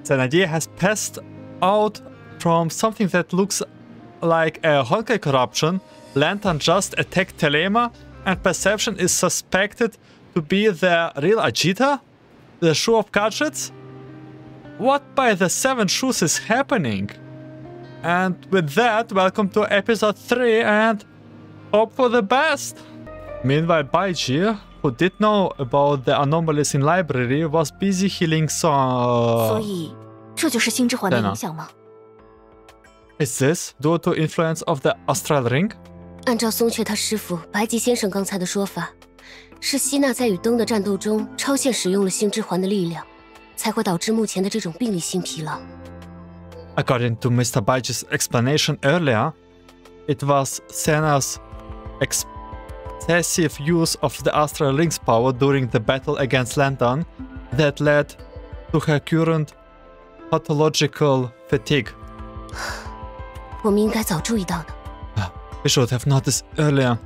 Senadina has passed out from something that looks like a Honkai corruption. Lantern just attacked Telema, and Perception is suspected to be the real Ajita? The Shu of Gadgets? What by the 7 shoes is happening? And with that, welcome to episode 3 and hope for the best! Meanwhile, Baiji, who did know about the anomalies in library, was busy healing some... 所以，这就是星之环的影响吗？ Is this due to influence of the astral ring? 按照松雀他师傅白吉先生刚才的说法，是希娜在与灯的战斗中超限使用了星之环的力量，才会导致目前的这种病理性疲劳。According to Mr. Baiji's explanation earlier, it was Sena's excessive use of the astral ring's power during the battle against Lantern that led to her current pathological fatigue. 我们应该早注意到的。We should have noticed earlier.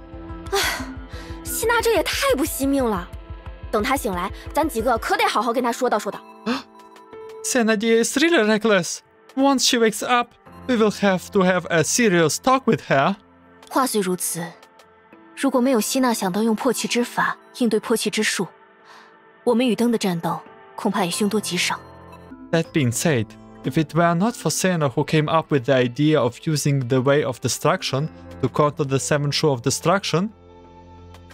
希娜这也太不惜命了。等她醒来，咱几个可得好好跟她说道说道。Senadina is really reckless. Once she wakes up, we will have to have a serious talk with her. 话虽如此，如果没有希娜想到用破气之法应对破气之术，我们与灯的战斗恐怕也凶多吉少。That being said, if it were not for Sena who came up with the idea of using the Way of Destruction to counter the 7 Shu of Destruction,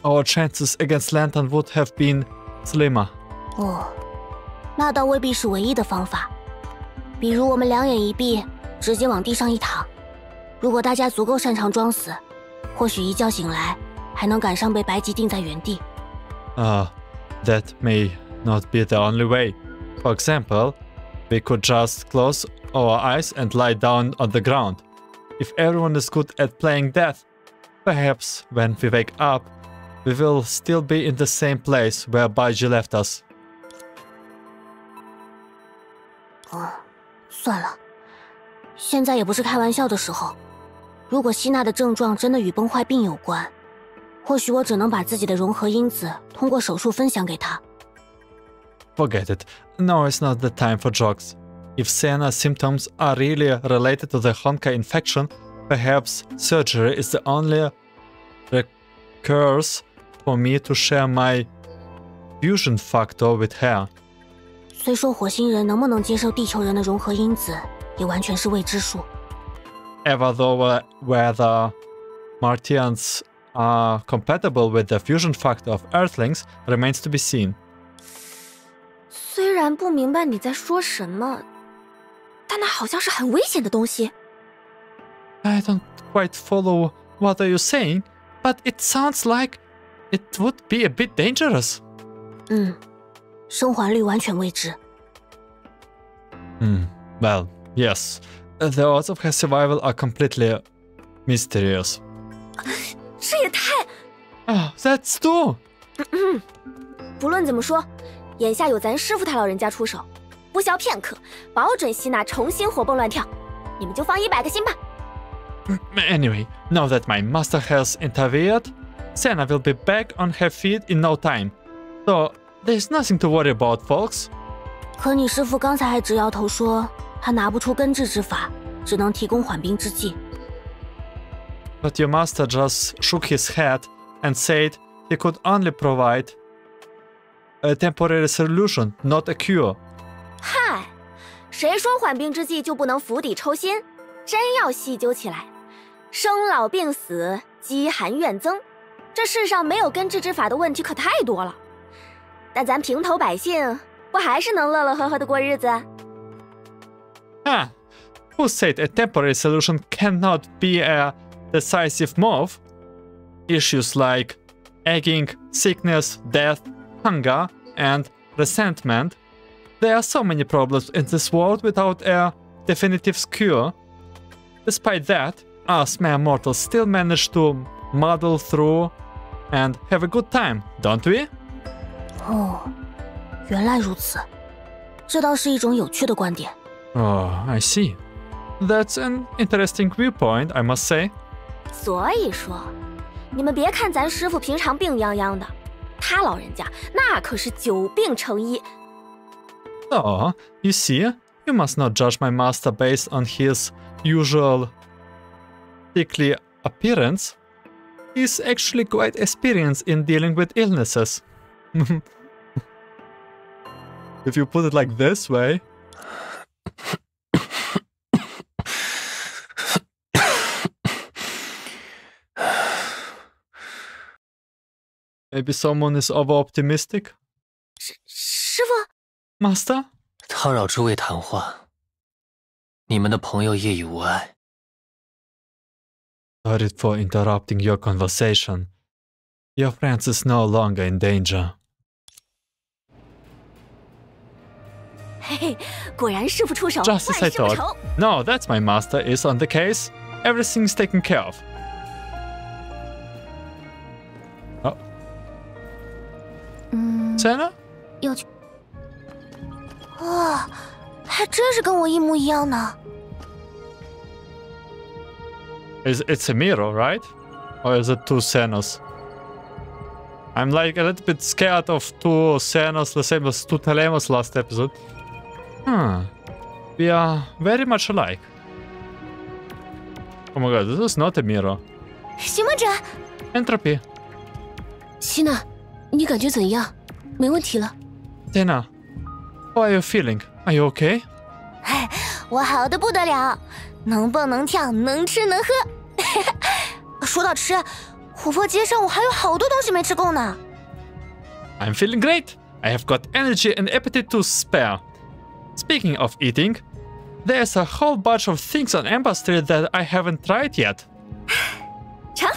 our chances against Lantern would have been slimmer. 哦，那倒未必是唯一的方法。比如我们两眼一闭，直接往地上一躺。如果大家足够擅长装死，或许一觉醒来还能赶上被白吉定在原地。That may not be the only way. For example, we could just close our eyes and lie down on the ground. If everyone is good at playing death, perhaps when we wake up, we will still be in the same place where Baiji left us. 算了，现在也不是开玩笑的时候。如果希娜的症状真的与崩坏病有关，或许我只能把自己的融合因子通过手术分享给她。Forget it. Now is not the time for jokes. If Sena's symptoms are really related to the Honkai infection, perhaps surgery is the only recourse for me to share my fusion factor with her. 虽说火星人能不能接受地球人的融合因子，也完全是未知数。Ever though whether Martians are compatible with the fusion factor of Earthlings remains to be seen. 虽然不明白你在说什么，但那好像是很危险的东西。I don't quite follow what are you saying, but it sounds like it would be a bit dangerous. 生还率完全未知。Well, yes. The odds of her survival are completely mysterious. 这也太…… That's too. 不论怎么说，眼下有咱师傅他老人家出手，不消片刻，保准希娜重新活蹦乱跳。你们就放100个心吧。Anyway, now that my master has intervened, Sena will be back on her feet in no time. So, there's nothing to worry about, folks. 可你师傅刚才还直摇头说，他拿不出根治之法，只能提供缓兵之计。But your master just shook his head and said he could only provide a temporary solution, not a cure. 嗨，谁说缓兵之计就不能釜底抽薪？真要细究起来，生老病死、饥寒怨憎，这世上没有根治之法的问题可太多了。但咱平头百姓不还是能乐乐呵呵的过日子？Who said a temporary solution cannot be a decisive move? Issues like aging, sickness, death, hunger, and resentment. There are so many problems in this world without a definitive cure. Despite that, us mere mortals still manage to muddle through and have a good time, don't we? 原来如此，这倒是一种有趣的观点。I see. That's an interesting viewpoint, I must say. 所以说，你们别看咱师傅平常病殃殃的，他老人家那可是久病成医。Oh, you see, You must not judge my master based on his usual sickly appearance. He's actually quite experienced in dealing with illnesses. If you put it like this way. Maybe someone is over-optimistic? 师傅 Master? 叨扰诸位谈话，你们的朋友夜已无碍。Sorry for interrupting your conversation. Your friend is no longer in danger. 嘿嘿，果然师傅出手， Just as 万 I 事不 thought. 愁。 No, that's my master is on the case. Everything's taken care of. Oh. Senna? 要去哇，还真是跟我一模一样呢。 It's a mirror, right? Or is it two Sennas? I'm like a little bit scared of two Sennas, the same as two Telemas last episode. We are very much alike. Oh my god, this is not a mirror. 询问者， Entropy. 希娜，你感觉怎样？没问题了。 Senna, how are you feeling? Are you okay? 哎，我好的不得了，能蹦能跳，能吃能喝。说到吃，琥珀街上我还有好多东西没吃够呢。 I'm feeling great. I have got energy and appetite to spare. Speaking of eating, there's a whole bunch of things on Ember Street that I haven't tried yet. 成，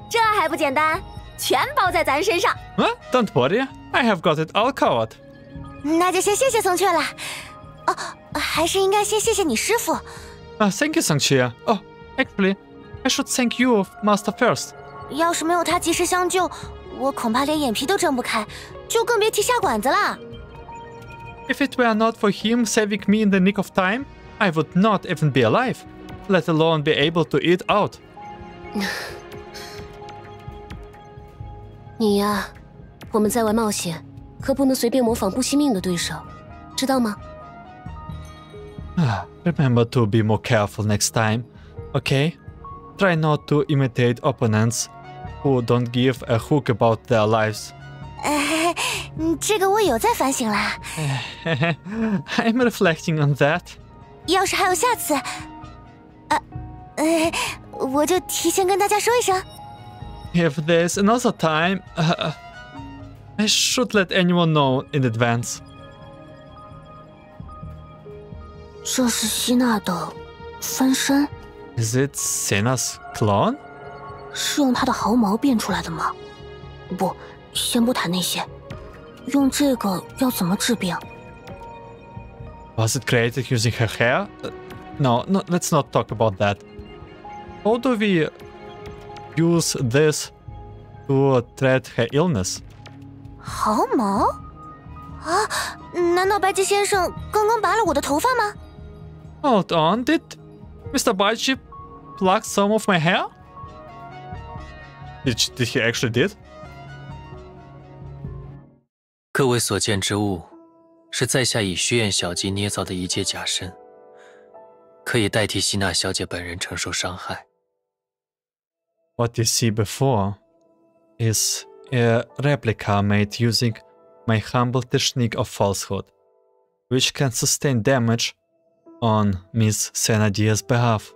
这还不简单，全包在咱身上。 Huh? Don't worry, I have got it all covered. 那就先谢谢松雀了。哦，还是应该先谢谢你师傅。 Thank you, Songque. Oh, actually, I should thank you, Master, first. 要是没有他及时相救，我恐怕连眼皮都睁不开，就更别提下馆子了。 If it were not for him saving me in the nick of time, I would not even be alive, let alone be able to eat out. 你呀，我们在外冒险，可不能随便模仿不惜命的对手，知道吗？ Remember to be more careful next time, okay? Try not to imitate opponents who don't give a hoot about their lives. 这个我有在反省啦。 I'm reflecting on that. 要是还有下次，我就提前跟大家说一声。 If there's another time, I should let anyone know in advance. 这是希娜的分身， Is it Senna's clone? 是用她的毫毛变出来的吗？不，先不谈那些。用这个要怎么治病？ Was it created using her hair? No, let's not talk about that. How do we use this to treat her illness? 毫毛？啊？难道白姬先生刚刚拔了我的头发吗？ Hold on, did Mr. Baiji pluck some of my hair? Did he actually did? 各位所见之物，是在下以虚苑小伎捏造的一介假身，可以代替希娜小姐本人承受伤害。 What you see before is a replica made using my humble technique of falsehood, which can sustain damage on Miss Senadina's behalf.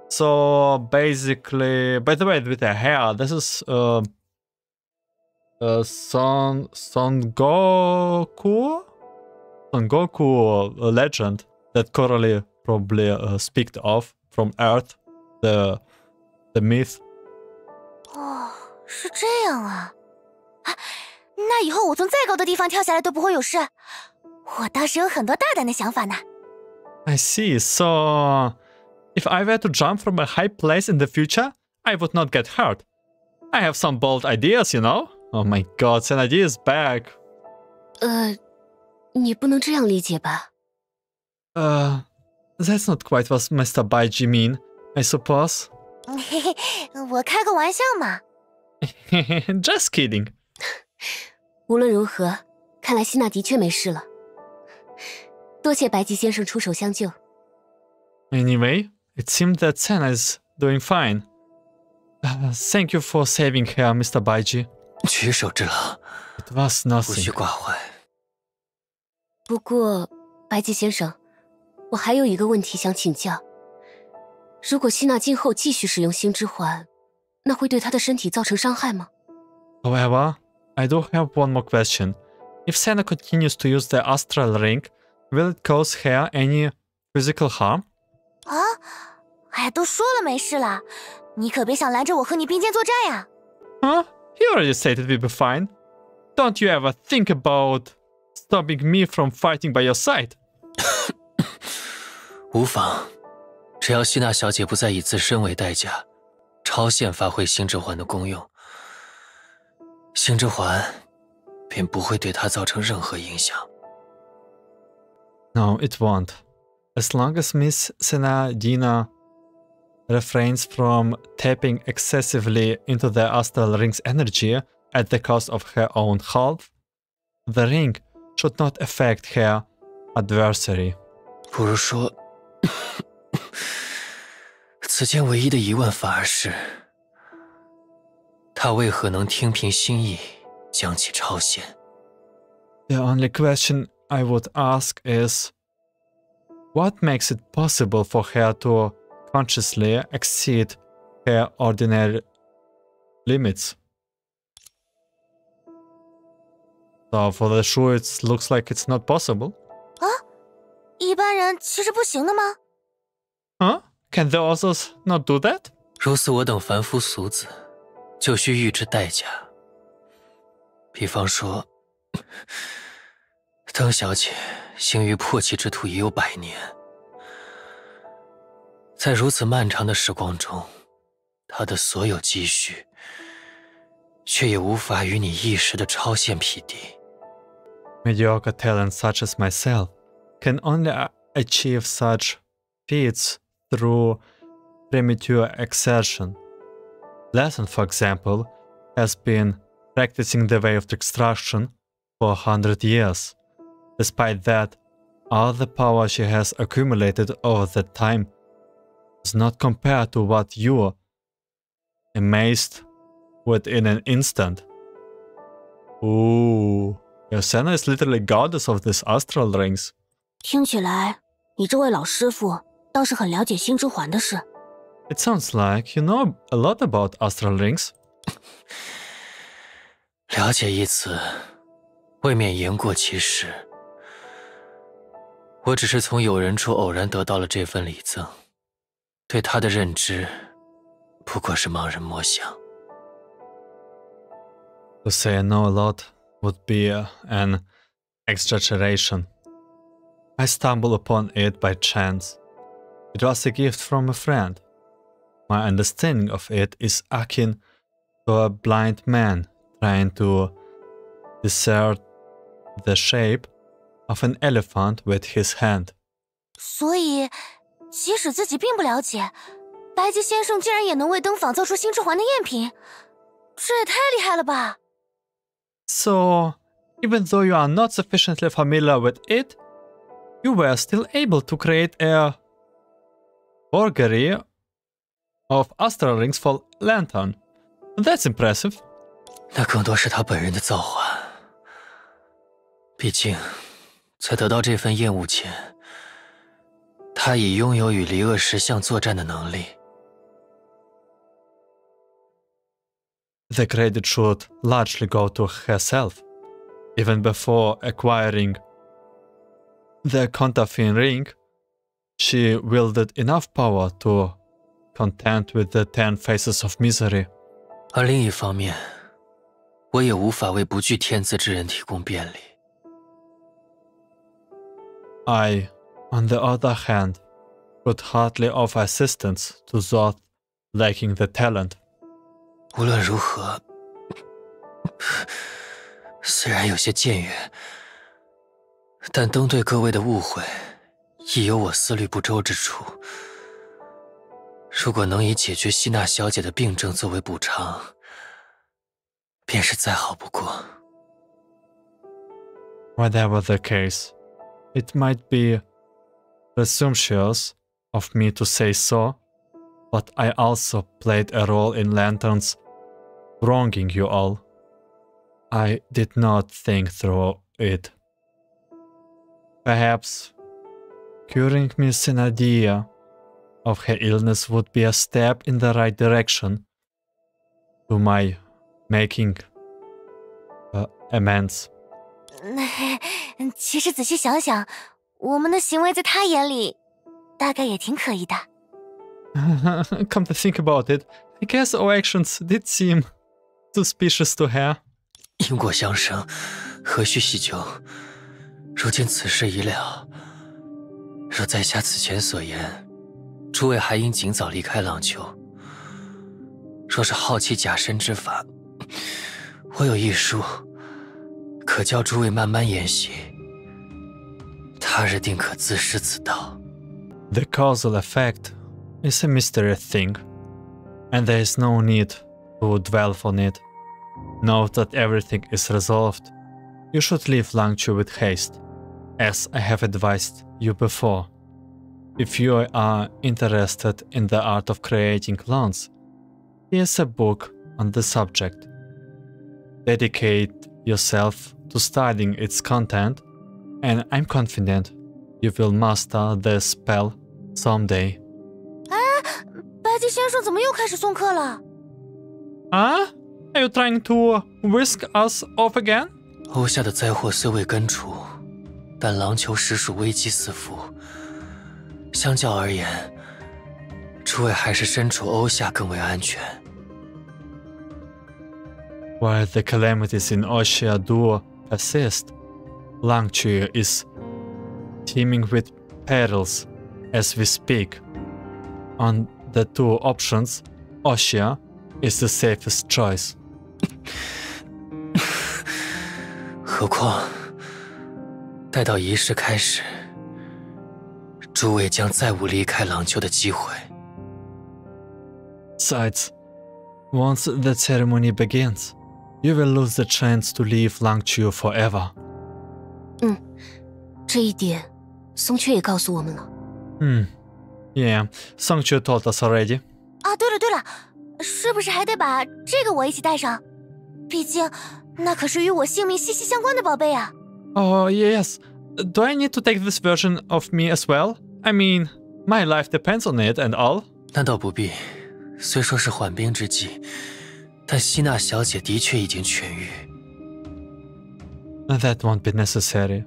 So basically, by the way, with the hair, this is Songque legend that Coralie probably speaks of from Earth, the myth. 哦，是这样啊。那以后我从再高的地方跳下来都不会有事。我倒是有很多大胆的想法呢。 I see. So, if I were to jump from a high place in the future, I would not get hurt. I have some bold ideas, you know? Oh my god, Senadina is back. 你不能这样理解吧？ That's not quite what Mr. Baiji mean, I suppose. 嘿嘿，我开个玩笑嘛。 Just kidding. 无论如何，看来希娜的确没事了。多谢白吉先生出手相救。Anyway, it seemed that Senna is doing fine. Thank you for saving her, Mr. Baiji. 举手之劳， It was 不许 nothing. 挂怀。不过，白吉先生，我还有一个问题想请教：如果希娜今后继续使用星之环，那会对她的身体造成伤害吗？ However, I do have one more question. If Senna continues to use the astral ring, will it cause her any physical harm? 啊，哎，都说了没事了，你可别想拦着我和你并肩作战呀。Huh? You already said it will be fine. Don't you ever think about stopping me from fighting by your side? 无妨，只要希娜小姐不再以自身为代价，超限发挥星之环的功用，星之环便不会对她造成任何影响。No, it won't. As long as Miss Senadina refrains from tapping excessively into the astral ring's energy at the cost of her own health, the ring should not affect her adversary. 不如说，此间唯一的疑问反而是，她为何能听凭心意将其超限？ The only question I would ask is, what makes it possible for her to consciously exceed her ordinary limits? So for the Shu, it looks like it's not possible. 一般人其实不行的吗？ Huh? Can the others not do that? 如此我等凡夫俗子，就需预支代价。比方说，邓小姐行于破气之途已有100年，在如此漫长的时光中，她的所有积蓄，却也无法与你一时的超限匹敌。Mediocre talents such as myself can only achieve such feats through premature exertion. Lesson, for example, has been practicing the way of extraction for 100 years. Despite that, all the power she has accumulated over that time does not compare to what you amassed within an instant. Ooh, Senna is literally goddess of these astral rings. 听起来，你这位老师傅倒是很了解星之环的事。It sounds like you know a lot about astral rings. 了解一词，未免言过其实。我只是从有人处偶然得到了这份礼赠，对他的认知不过是盲人摸象。To say I know a lot would be an exaggeration. I stumbled upon it by chance. It was a gift from a friend. My understanding of it is akin to a blind man trying to discern the shape of an elephant with his hand. 所以，即使自己并不了解，白吉先生竟然也能为灯坊造出星之环的赝品，这也太厉害了吧！ So, even though you are not sufficiently familiar with it, you were still able to create a augury of astral rings for Lantern. That's impressive. 那更多是他本人的造化。毕竟，在得到这份厌恶前，他已拥有与离恶石像作战的能力。The credit should largely go to herself. Even before acquiring the counterfeit ring, she wielded enough power to contend with the 10 faces of misery. 而另一方面，我也无法为不具天资之人提供便利。I, on the other hand, could hardly offer assistance to those lacking the talent. 无论如何，虽然有些僭越，但灯对各位的误会，亦有我思虑不周之处。如果能以解决希娜小姐的病症作为补偿，便是再好不过。 Whatever the case, It might be presumptuous of me to say so, but I also played a role in Lantern's wronging you all. I did not think through it. Perhaps curing Miss Senadina of her illness would be a step in the right direction to my making amends. 其实仔细想想，我们的行为在他眼里，大概也挺可疑的。Come to think about it, I guess our actions did seem suspicious to her. 因果相生，何须细究？如今此事已了，若在下此前所言，诸位还应尽早离开浪丘。若是好奇假身之法，我有一书，可教诸位慢慢研习。他日定可自识此道。The causal effect is a mysterious thing, and there is no need to dwell on it. Note that everything is resolved. You should leave Langchu with haste, as I have advised you before. If you are interested in the art of creating clones, here's a book on the subject. Dedicate yourself to studying its content, and I'm confident you will master the spell someday. 白吉先生怎么又开始送课了？ Are you trying to whisk us off again? 欧夏的灾祸虽未根除，但狼丘实属危机四伏。相较而言，诸位还是身处欧夏更为安全。While the calamities in Oshia do persist, Langchu is teeming with perils as we speak. On the two options, Oshia is the safest choice. 何况，待到仪式开始，诸位将再无离开狼丘的机会。Besides, once the ceremony begins, you will lose the chance to leave Langchu forever. 这一点，松雀也告诉我们了。Yeah, Songque told us already. 啊，对了，是不是还得把这个我一起带上？毕竟，那可是与我性命息息相关的宝贝啊。Oh, yes. Do I need to take this version of me as well? I mean, my life depends on it and all. 那倒不必，虽说是缓兵之计，但希娜小姐的确已经痊愈。That won't be necessary.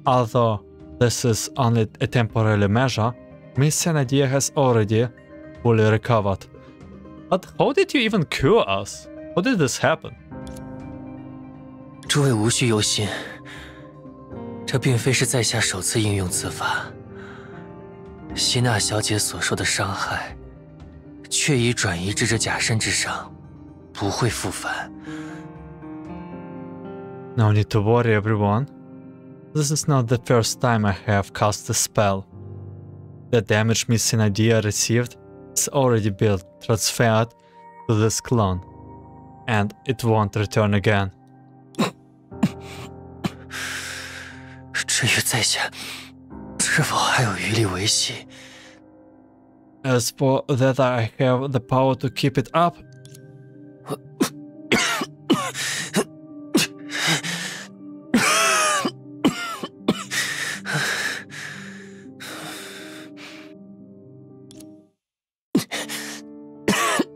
Although this is only a temporary measure, Miss Senadina has already fully recovered. But how did you even cure us? How did this happen? 诸位无需忧心，这并非是在下首次应用此法。希娜小姐所受的伤害，却已转移至这假身之上，不会复返。No need to worry, everyone. This is not the first time I have cast the spell. The damage Miss Senadina received is already been transferred to this clone, and it won't return again. 至于在下是否还有余力维系， As for that I have the power to keep it up,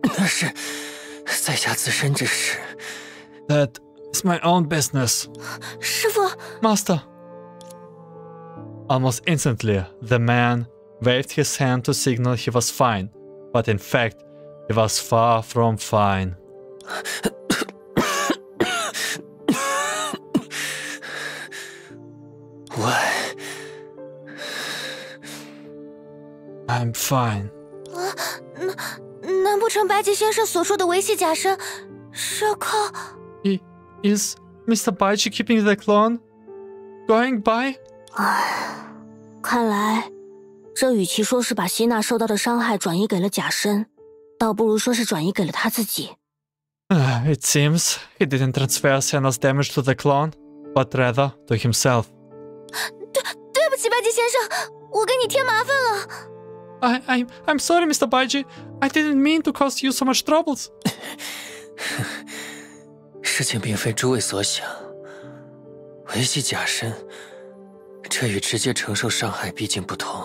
那是在下自身之事。 that is my own business. 师傅， Master! Almost instantly, the man waved his hand to signal he was fine, but in fact, he was far from fine. What? I'm fine. 难不成白吉先生所说的维系假身是要靠？ Is Mr. Baiji keeping the clone going by? 看来，这与其说是把希娜受到的伤害转移给了假身，倒不如说是转移给了他自己。It seems he didn't transfer Senna's damage to the clone, but rather to himself. 对不洗白姬先生，我给你添麻烦了。I'm sorry, Mr. Baiji. I didn't mean to cause you so much troubles. 事情并非诸位所想，维系假身，这与直接承受伤害毕竟不同。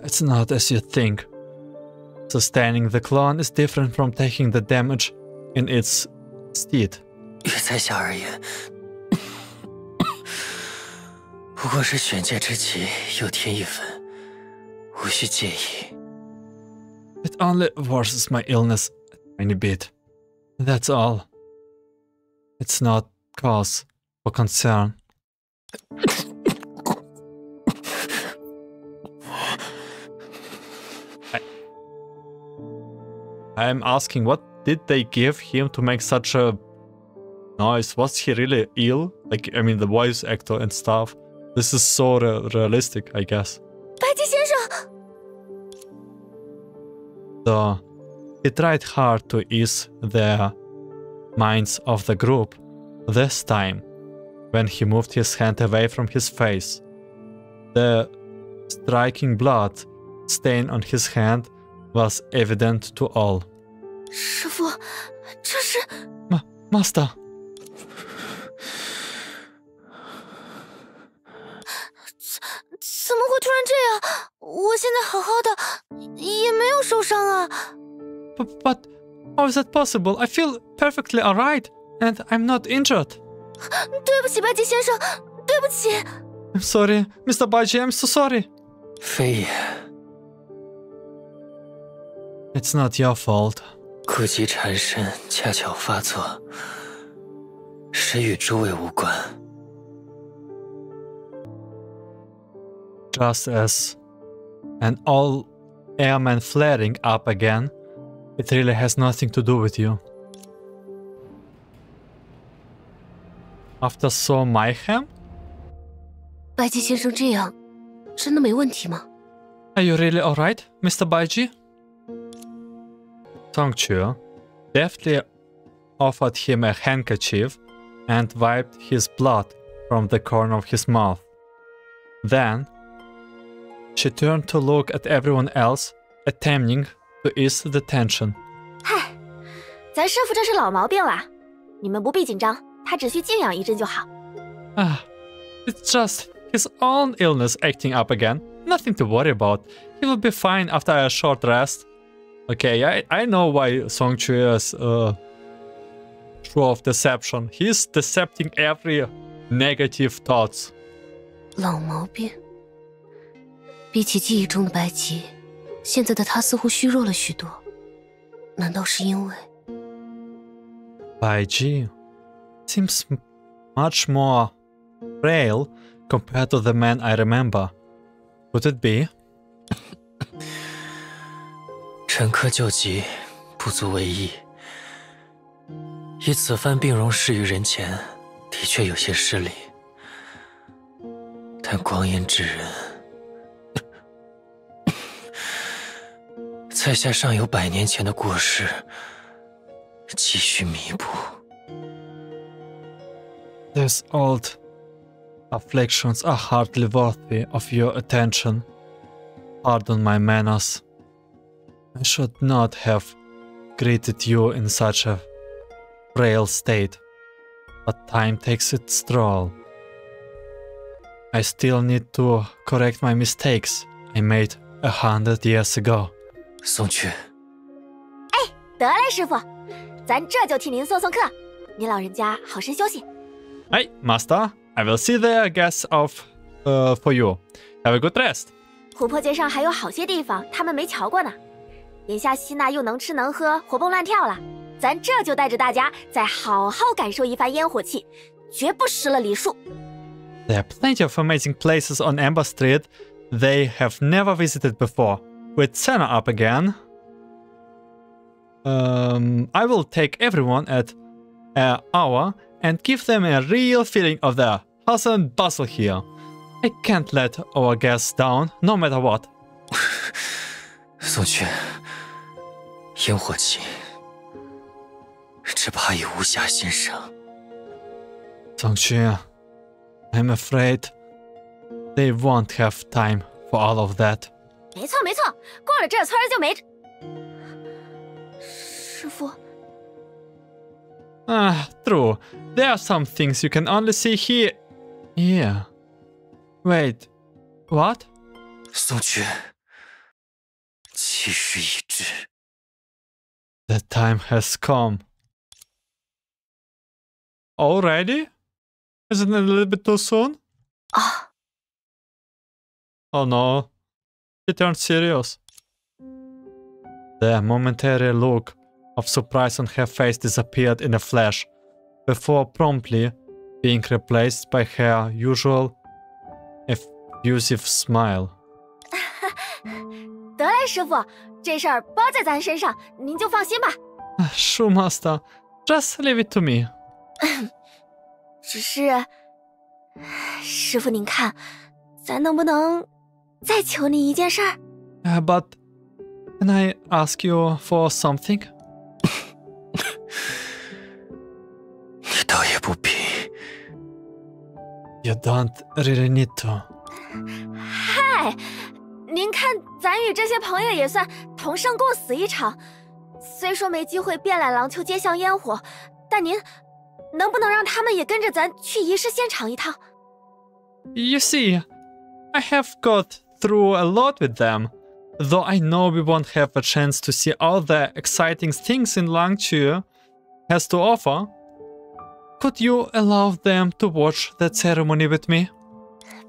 It's not as you think. Sustaining the clone is different from taking the damage in its stead. 于在下而言，不过是选界之气又添一分，无需介意。It only worsens my illness a tiny bit. That's all. It's not cause for concern. I'm asking, what did they give him to make such a noise? Was he really ill? Like, I mean, the voice actor and stuff. This is so realistic, I guess. 白姬先生， So, he tried hard to ease the minds of the group. This time, when he moved his hand away from his face, the striking blood stain on his hand was evident to all. 师父，这是 Master. 怎么会突然这样？我现在好好的，也没有受伤啊。But how is that possible? I feel perfectly alright, and I'm not injured. 对不起，白姬先生，对不起。I'm sorry, Mr. Baiji, I'm so sorry. 非也， It's not your fault. 顾及缠身恰巧发作，实与诸位无关。 Just as an all airman flaring up again, it really has nothing to do with you. After so mayhem? 白姬先生这样，真的没问题吗？ Are you really alright, Mr. Baiji? Songque deftly offered him a handkerchief and wiped his blood from the corner of his mouth. Then, she turned to look at everyone else, attempting to ease the tension. 嗨，咱师傅这是老毛病了，你们不必紧张，他只需静养一阵就好。Ah, it's just his own illness acting up again. Nothing to worry about. He will be fine after a short rest. Okay, I know why Songque's Shu of Deception. He's decepting every negative thoughts. 老毛病。比起记忆中的白姬，现在的他似乎虚弱了许多。难道是因为 Baiji seems much more frail compared to the man I remember. Could it be? 沉疴救急，不足为意。以此番病容示于人前，的确有些失礼。但光阴之人，在下尚有100年前的过失，急需弥补。These old afflictions are hardly worthy of your attention. Pardon my manners. I should not have greeted you in such a frail state, but time takes its toll. I still need to correct my mistakes I made 100 years ago. 宋去，得嘞，师傅，咱这就替您送送客，您老人家好生休息。Hey, Master, I will see the guests off for you. Have a good rest. 琥珀街上还有好些地方他们没瞧过呢。眼下希娜又能吃能喝，活蹦乱跳了，咱这就带着大家再好好感受一番烟火气，绝不失了礼数。There are plenty of amazing places on Amber Street they have never visited before. With Senna up again, I will take everyone at an hour and give them a real feeling of the hustle and bustle here. I can't let our guests down, no matter what. 宋去，烟火气，只怕已无暇欣赏。Songque, I'm afraid They won't have time for all of that. 没错没错，过了这村就没。师傅。 True. There are some things you can only see here. Yeah. Wait. What? 宋缺，其实已至。 The time has come. Already? Isn't it a little bit too soon? 啊， Oh no. She turned serious. The momentary look of surprise on her face disappeared in a flash, before promptly being replaced by her usual effusive smile. 得嘞，师傅，这事儿包在咱身上，您就放心吧。Shu Master, just leave it to me. 只是，师傅您看，咱能不能再求你一件事儿？ But can I ask you for something? 你倒也不必。 You don't really need to. 嗨，您看，咱与这些朋友也算同生共死一场。虽说没机会遍览廊丘街巷烟火，但您能不能让他们也跟着咱去仪式现场一趟？ You see, I have got through a lot with them, though I know we won't have a chance to see all the exciting things in Langchu has to offer. Could you allow them to watch the ceremony with me?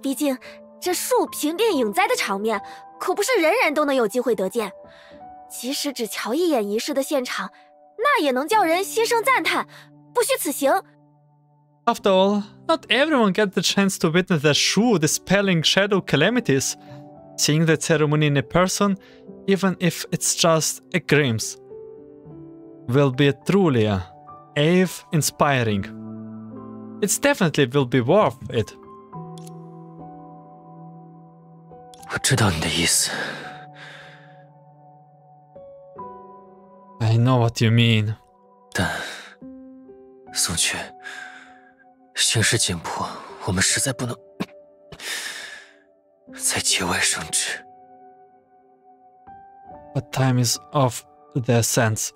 毕竟这树平定影灾的场面，可不是人人都能有机会得见。即使只瞧一眼仪式的现场，那也能叫人心生赞叹，不虚此行。 After all, not everyone gets the chance to witness the Shu dispelling shadow calamities. Seeing the ceremony in person, even if it's just a glimpse, will be truly awe-inspiring. It definitely will be worth it. 我知道你的意思。 I know what you mean. 但宋缺，形势紧迫，我们实在不能在节外生枝。 But time is of the essence.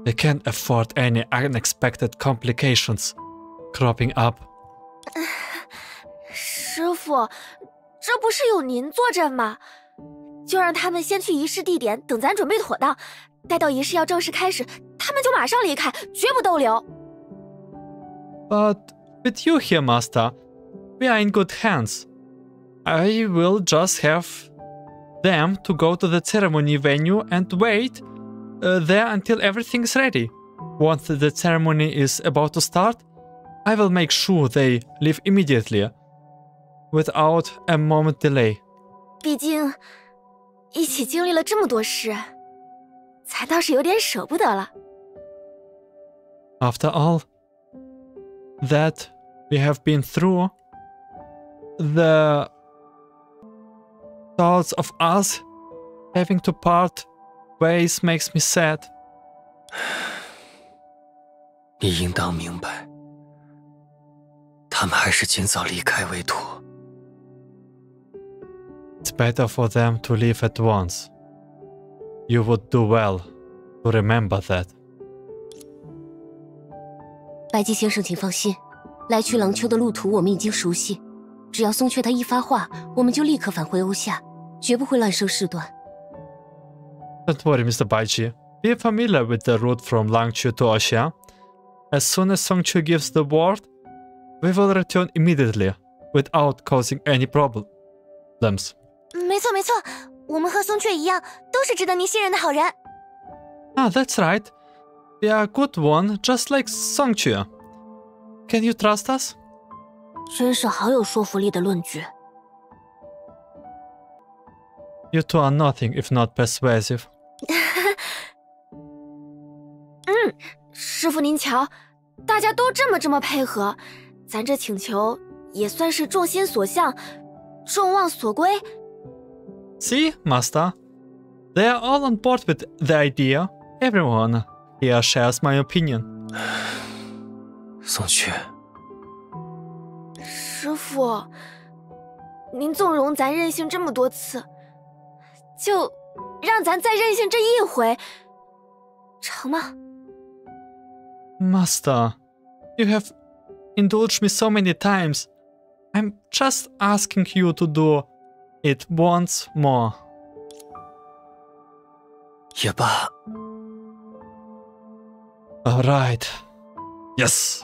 They can't afford any unexpected complications cropping up. 师傅，这不是有您坐镇吗？就让他们先去仪式地点，等咱准备妥当。待到仪式要正式开始，他们就马上离开，绝不逗留。 But with you here, Master, we are in good hands. I will just have them to go to the ceremony venue and wait there until everything is ready. Once the ceremony is about to start, I will make sure they leave immediately, without a moment delay. 毕竟一起经历了这么多事，咱倒是有点舍不得了。 After all that we have been through, the thoughts of us having to part ways makes me sad. 你应当明白，他们还是尽早离开为妥。 It's better for them to leave at once. You would do well to remember that. 白姬先生，请放心，来去廊丘的路途我们已经熟悉，只要松雀他一发话，我们就立刻返回欧夏，绝不会乱生事端。 Don't worry, Mr. Baiji. Be familiar with the route from Langchu to Oxia. As soon as Songque gives the word, we will return immediately, without causing any problems. 没错没错，我们和松雀一样，都是值得您信任的好人。 Ah, that's right. We are a good one, just like Songque. Can you trust us? 真是好有说服力的论据。 You two are nothing if not persuasive. 师傅您瞧，大家都这么配合，咱这请求也算是众心所向，众望所归。 See, Master? They are all on board with the idea. Everyone here shares my opinion. 宋缺，师傅，您纵容咱任性这么多次，就让咱再任性这一回，成吗？ Master, you have indulged me so many times. I'm just asking you to do it once more. 也罢。Alright. Yes.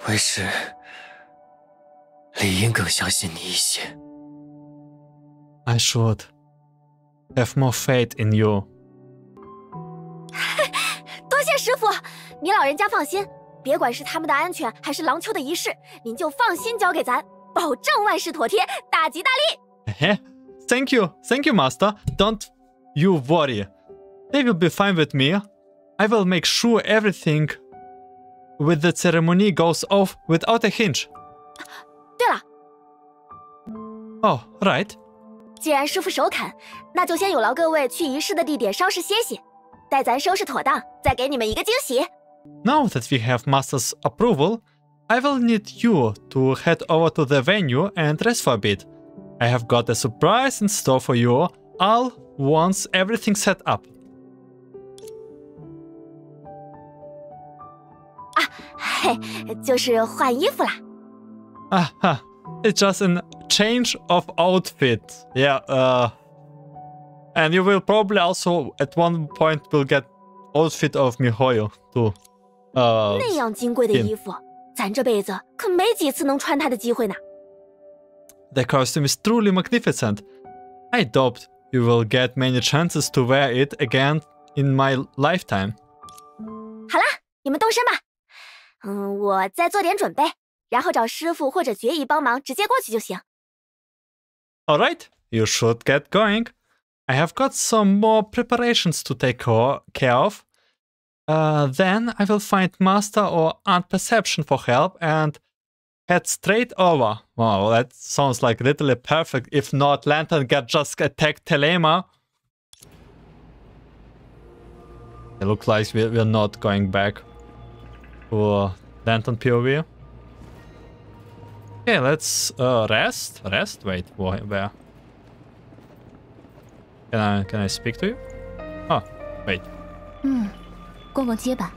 为师理应更相信你一些。I should have more faith in you. 多谢师傅，你老人家放心，别管是他们的安全还是廊丘的仪式，您就放心交给咱，保证万事妥帖，大吉大利。Thank you, Master. Don't you worry. They will be fine with me. I will make sure everything with the ceremony goes off without a hitch. 对了， Oh, right. 既然师傅首肯，那就先有劳各位去仪式的地点稍事歇息，待咱收拾妥当，再给你们一个惊喜。Now that we have Master's approval, I will need you to head over to the venue and rest for a bit. I have got a surprise in store for you all once everything's set up. 嘿，就是换衣服啦。It's just a change of outfit. Yeah, and you will probably also at one point will get outfit of Mihoyo too. 那样金贵的衣服，咱这辈子可没几次能穿它的机会呢。The costume is truly magnificent. I doubt you will get many chances to wear it again in my lifetime. 好啦，你们动身吧。我再做点准备，然后找师傅或者决仪帮忙，直接过去就行。All right, you should get going. I have got some more preparations to take care of. Then I will find Master or Aunt Perception for help and head straight over. Wow, that sounds like literally perfect. If not, Lantern get just attacked Telema. It looks like we're not going back to Lantern POV. Okay, let's rest. Rest? Wait, where? Can I speak to you? Oh, wait. 逛逛街吧。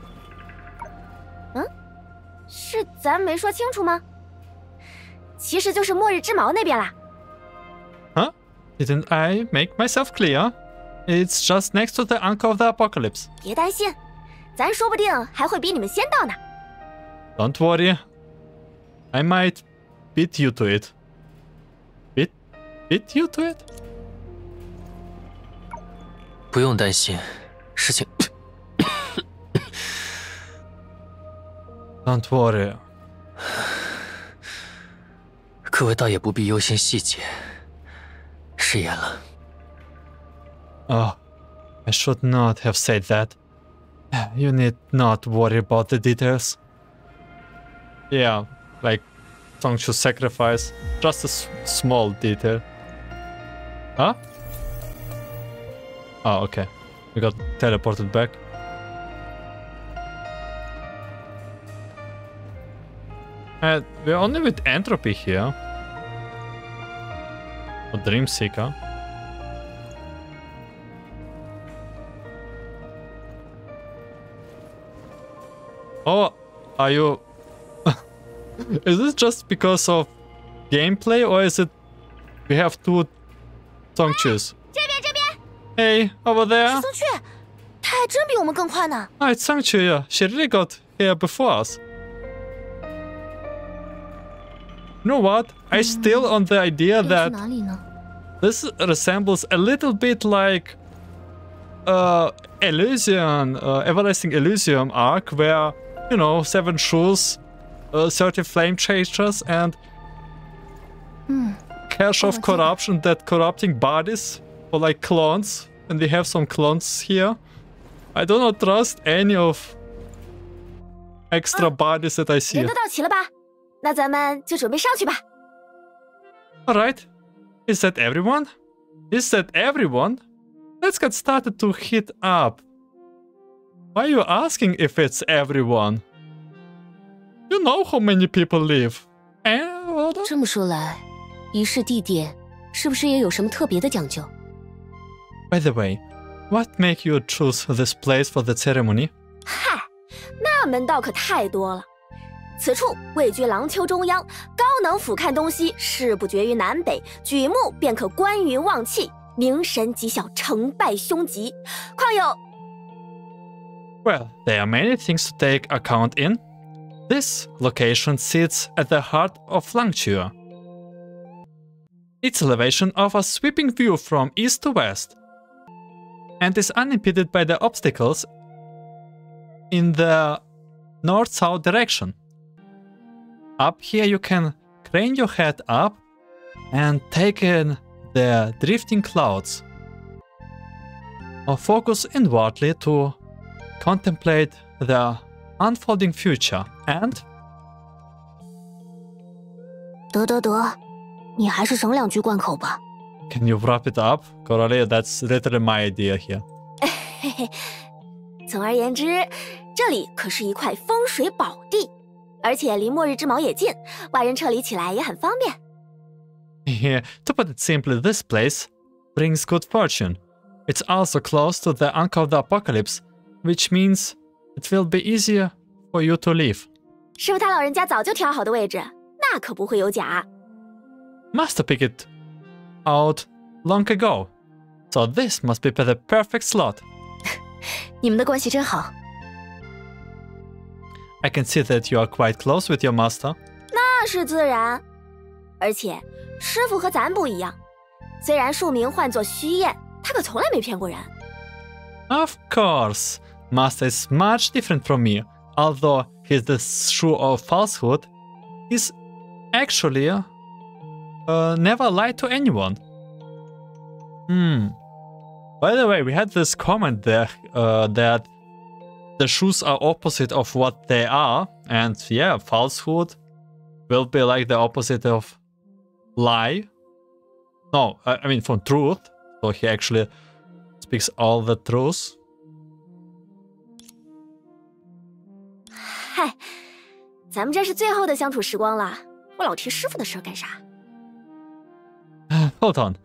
是咱没说清楚吗？其实就是末日之矛那边啦。Huh? Didn't I make myself clear? It's just next to the Anchor of the Apocalypse. 别担心，咱说不定还会比你们先到呢。Don't worry. I might beat you to it. Beat you to it? 不用担心，事情。Don't worry. 各位倒也不必忧心细节。食言了。Oh, I should not have said that. You need not worry about the details. Yeah, like Songque's sacrifice. Just a small detail. Huh? Oh, okay. We got teleported back. And we're only with Entropy here. Or Dreamseeker. Oh, are you... Is this just because of gameplay or is it... We have two Songques? 这边。 Hey, over there. 松雀，他还真比我们更快呢。 Ah, it's Songque. She really got here before us. You know what? I still on the idea 要去 that 哪里呢？ this resembles a little bit like Elysium, Everlasting Elysium arc where, you know, 7 shoes, 30 flame chasers and cache of corruption that corrupting bodies or like clones. And we have some clones here. I do not trust any of extra bodies that I see. 人都到齐了吧？那咱们就准备上去吧。 Alright. Is that everyone? Is that everyone? Let's get started to heat up. Why are you asking if it's everyone? You know how many people live. 这么说来，仪式地点是不是也有什么特别的讲究？ By the way, what make you choose this place for the ceremony? 嗨，那门道可太多了。此处位居廊丘中央，高能俯瞰东西，视不绝于南北，举目便可观云望气，明神吉祥，成败凶吉。况有 Well, there are many things to take account in. This location sits at the heart of Langchua. Its elevation offers sweeping view from east to west, and is unimpeded by the obstacles in the north-south direction. Up here you can crane your head up and take in the drifting clouds, or focus inwardly to contemplate the unfolding future, and 得，你还是省2句贯口吧。 can you wrap it up? Coralie, that's literally my idea here. 嘿嘿，总而言之，这里可是一块风水宝地，而且离末日之矛也近，外人撤离起来也很方便。Yeah, to put it simply, this place brings good fortune. It's also close to the anchor of the apocalypse, which means it will be easier for you to leave. 师傅他老人家早就挑好的位置，那可不会有假。 Master picked it out long ago, so this must be the perfect slot. 你们的关系真好。 I can see that you are quite close with your master. 那是自然，而且师傅和咱不一样，虽然术名唤作虚焰，他可从来没骗过人。 Of course, Master is much different from me. Although he's the Shu of falsehood, he's actually never lied to anyone. By the way, we had this comment there that the Shus are opposite of what they are, and yeah, falsehood will be like the opposite of lie. No, I mean from truth. So he actually speaks all the truth. 嗨，咱们这是最后的相处时光了，我老提师傅的事干啥？ Hold on.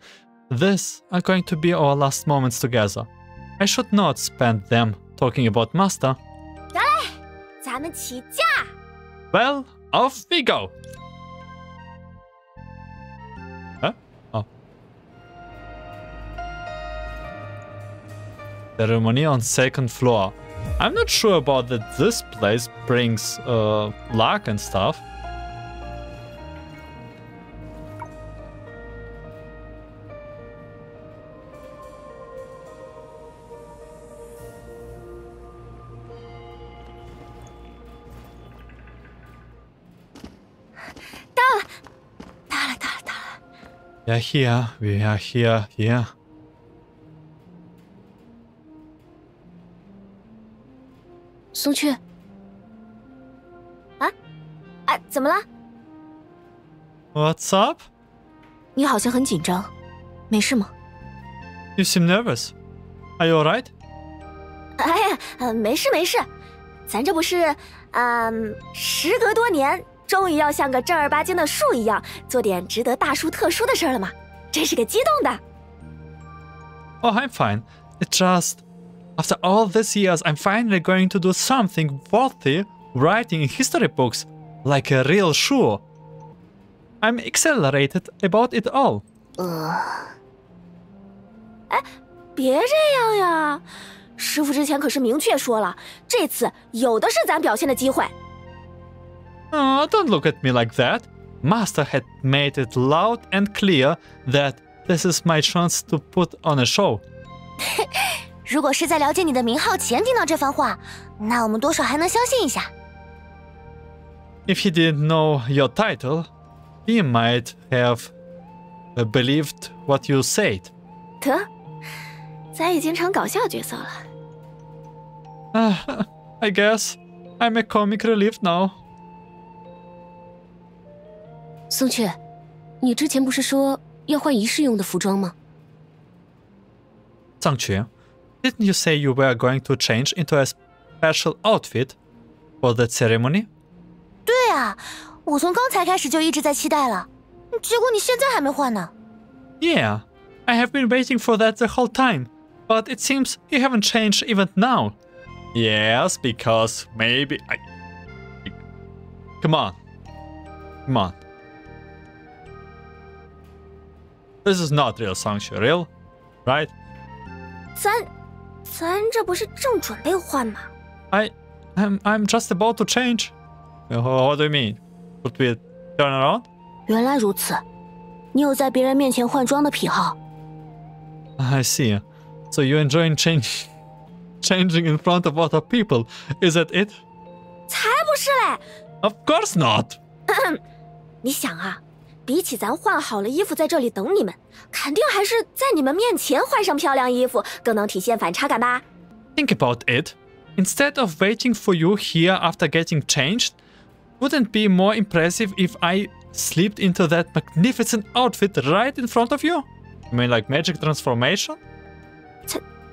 These are going to be our last moments together. I should not spend them talking about Master. 得嘞，咱们起驾。 Well, off we go. Huh? Oh. Ceremony on 2nd floor. I'm not sure about that this place brings luck and stuff. We are here, we are here. 松雀，怎么了？ What's up? 你好像很紧张，没事吗？ You seem nervous. Are you alright? 哎呀，没事，咱这不是，时隔多年，终于要像个正儿八经的树一样，做点值得大书特书的事了嘛，真是个激动的。 Oh, I'm fine. It's just, after all these years, I'm finally going to do something worthy writing in history books, like a real Shu. I'm exhilarated about it all. 别这样呀，师傅之前可是明确说了，这次有的是咱表现的机会。 Oh, don't look at me like that. Master had made it loud and clear that this is my chance to put on a show. 如果是在了解你的名号前听到这番话，那我们多少还能相信一下。 If he didn't know your title, he might have believed what you said. 得，咱已经成搞笑角色了。 I guess I'm a comic relief now. 松雀，你之前不是说要换仪式用的服装吗？ Songque, didn't you say you were going to change into a special outfit for the ceremony? 对啊，我从刚才开始就一直在期待了，结果你现在还没换呢。Yeah, I have been waiting for that the whole time, but it seems you haven't changed even now. Yes, because maybe I... Come on. Come on. This is not real Songque, real? Right? 咱这不是正准备换吗？ I'm just about to change. What do you mean? Would we turn around? 原来如此，你有在别人面前换装的癖好。I see. So you enjoy changing in front of other people, is that it? 才不是嘞！ Of course not. 你想啊，比起咱换好了衣服在这里等你们，肯定还是在你们面前换上漂亮衣服更能体现反差感吧？ Think about it. Instead of waiting for you here after getting changed, wouldn't it be more impressive if I slipped into that magnificent outfit right in front of you? You mean like magic transformation?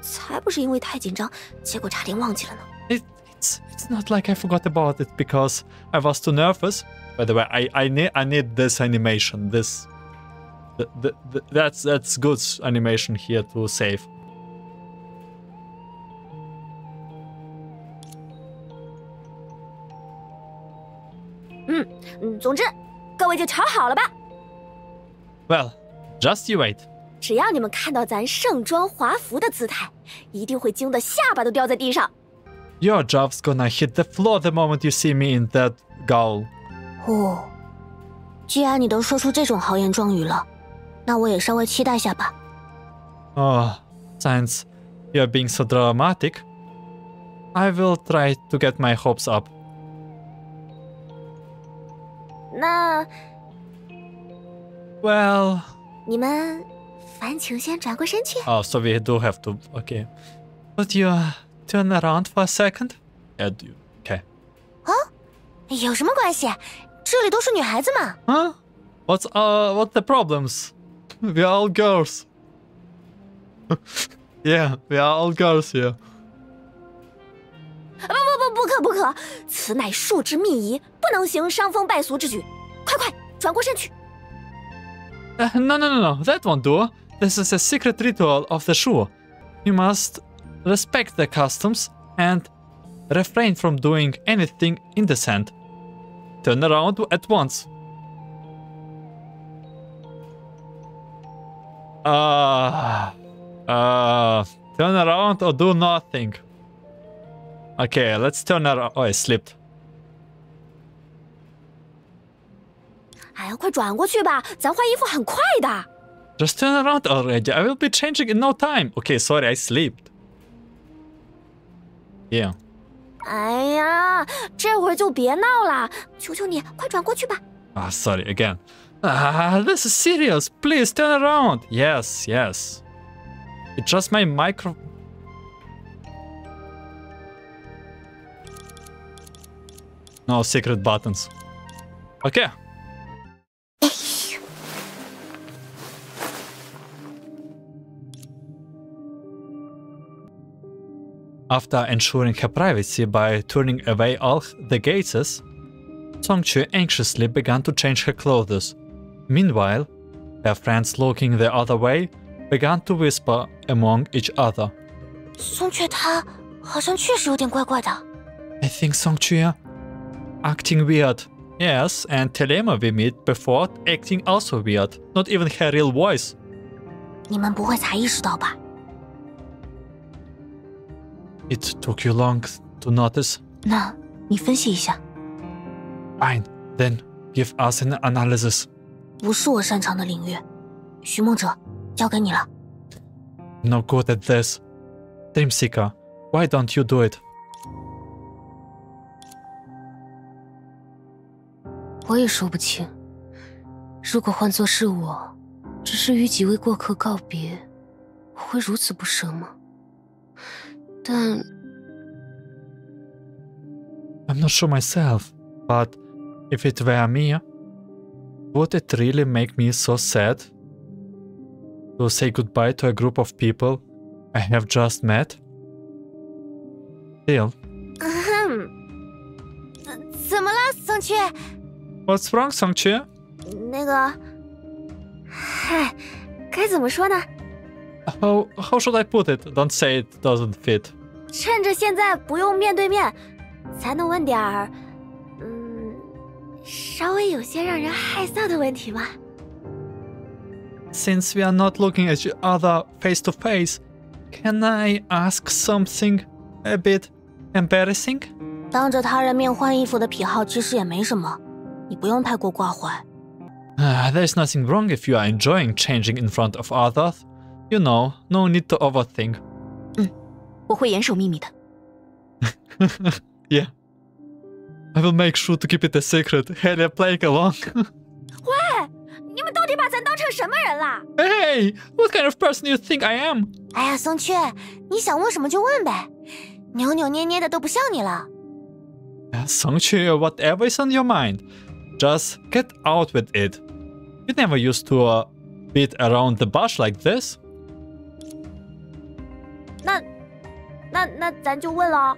才不是因为太紧张，结果差点忘记了呢。It's not like I forgot about it because I was too nervous. By the way, I need this animation. That's good animation here to save. 总之，各位就瞧好了吧。Well, just you wait. 只要你们看到咱盛装华服的姿态，一定会惊得下巴都掉在地上。Your job's gonna hit the floor the moment you see me in that gown. 哦，既然你都说出这种豪言壮语了，那我也稍微期待下吧。Oh, since you're being so dramatic, I will try to get my hopes up. 那 Well... 你们烦请先转过身去。Oh, so we do have to... Okay. Would you turn around for a second? Yeah, do you? Okay. 啊，有什么关系？这里都是女孩子嘛。Huh? What's the problems? We are all girls. Yeah, we are all girls here. 不可，此乃术之秘仪，不能行伤风败俗之举。快，转过身去。No, that won't do. This is a secret ritual of the Shu. You must respect the customs and refrain from doing anything indecent. Turn around at once. Turn around or do nothing. Okay, let's turn around. Oh, I slipped. 哎呀，快转过去吧，咱换衣服很快的。Just turn around already. I will be changing in no time. Okay, sorry, I slipped. Yeah. 哎呀，这会儿就别闹了，求求你，快转过去吧。Sorry again. This is serious. Please turn around. Yes. It's just my micro... No secret buttons. Okay. After ensuring her privacy by turning away all the gazes, Songque anxiously began to change her clothes. Meanwhile, her friends looking the other way began to whisper among each other. 松雀她好像确实有点怪怪的。 I think Songque acting weird. Yes, and Telema we meet before acting also weird. Not even her real voice. 你们不会才意识到吧？ It took you long to notice. 那你分析一下。 Fine, then give us an analysis. 不是我擅长的领域，徐梦者，交给你了。 No good at this. Dreamseeker, why don't you do it? 我也说不清。如果换作是我，只是与几位过客告别，我会如此不舍吗？但 I'm not sure myself, but if it were me, would it really make me so sad to say goodbye to a group of people I have just met? Still. 怎么了，松雀？ What's wrong, Songque? 那个，嗨，该怎么说呢？ How should I put it? Don't say it doesn't fit. 趁着现在不用面对面，咱能问点儿，稍微有些让人害臊的问题吗？ Since we are not looking at each other face to face, can I ask something a bit embarrassing? 当着他人面换衣服的癖好其实也没什么，你不用太过挂怀。There's nothing wrong if you are enjoying changing in front of others. You know, no need to overthink. 我会严守秘密的。Yeah. I will make sure to keep it a secret. Hey, they're playing along. 喂，你们到底把咱当成什么人啦？ Hey, what kind of person do you think I am? 哎呀，松雀，你想问什么就问呗，扭扭捏捏的都不像你了。Songque, whatever is on your mind, just get out with it. You never used to beat around the bush like this. 那咱就问了。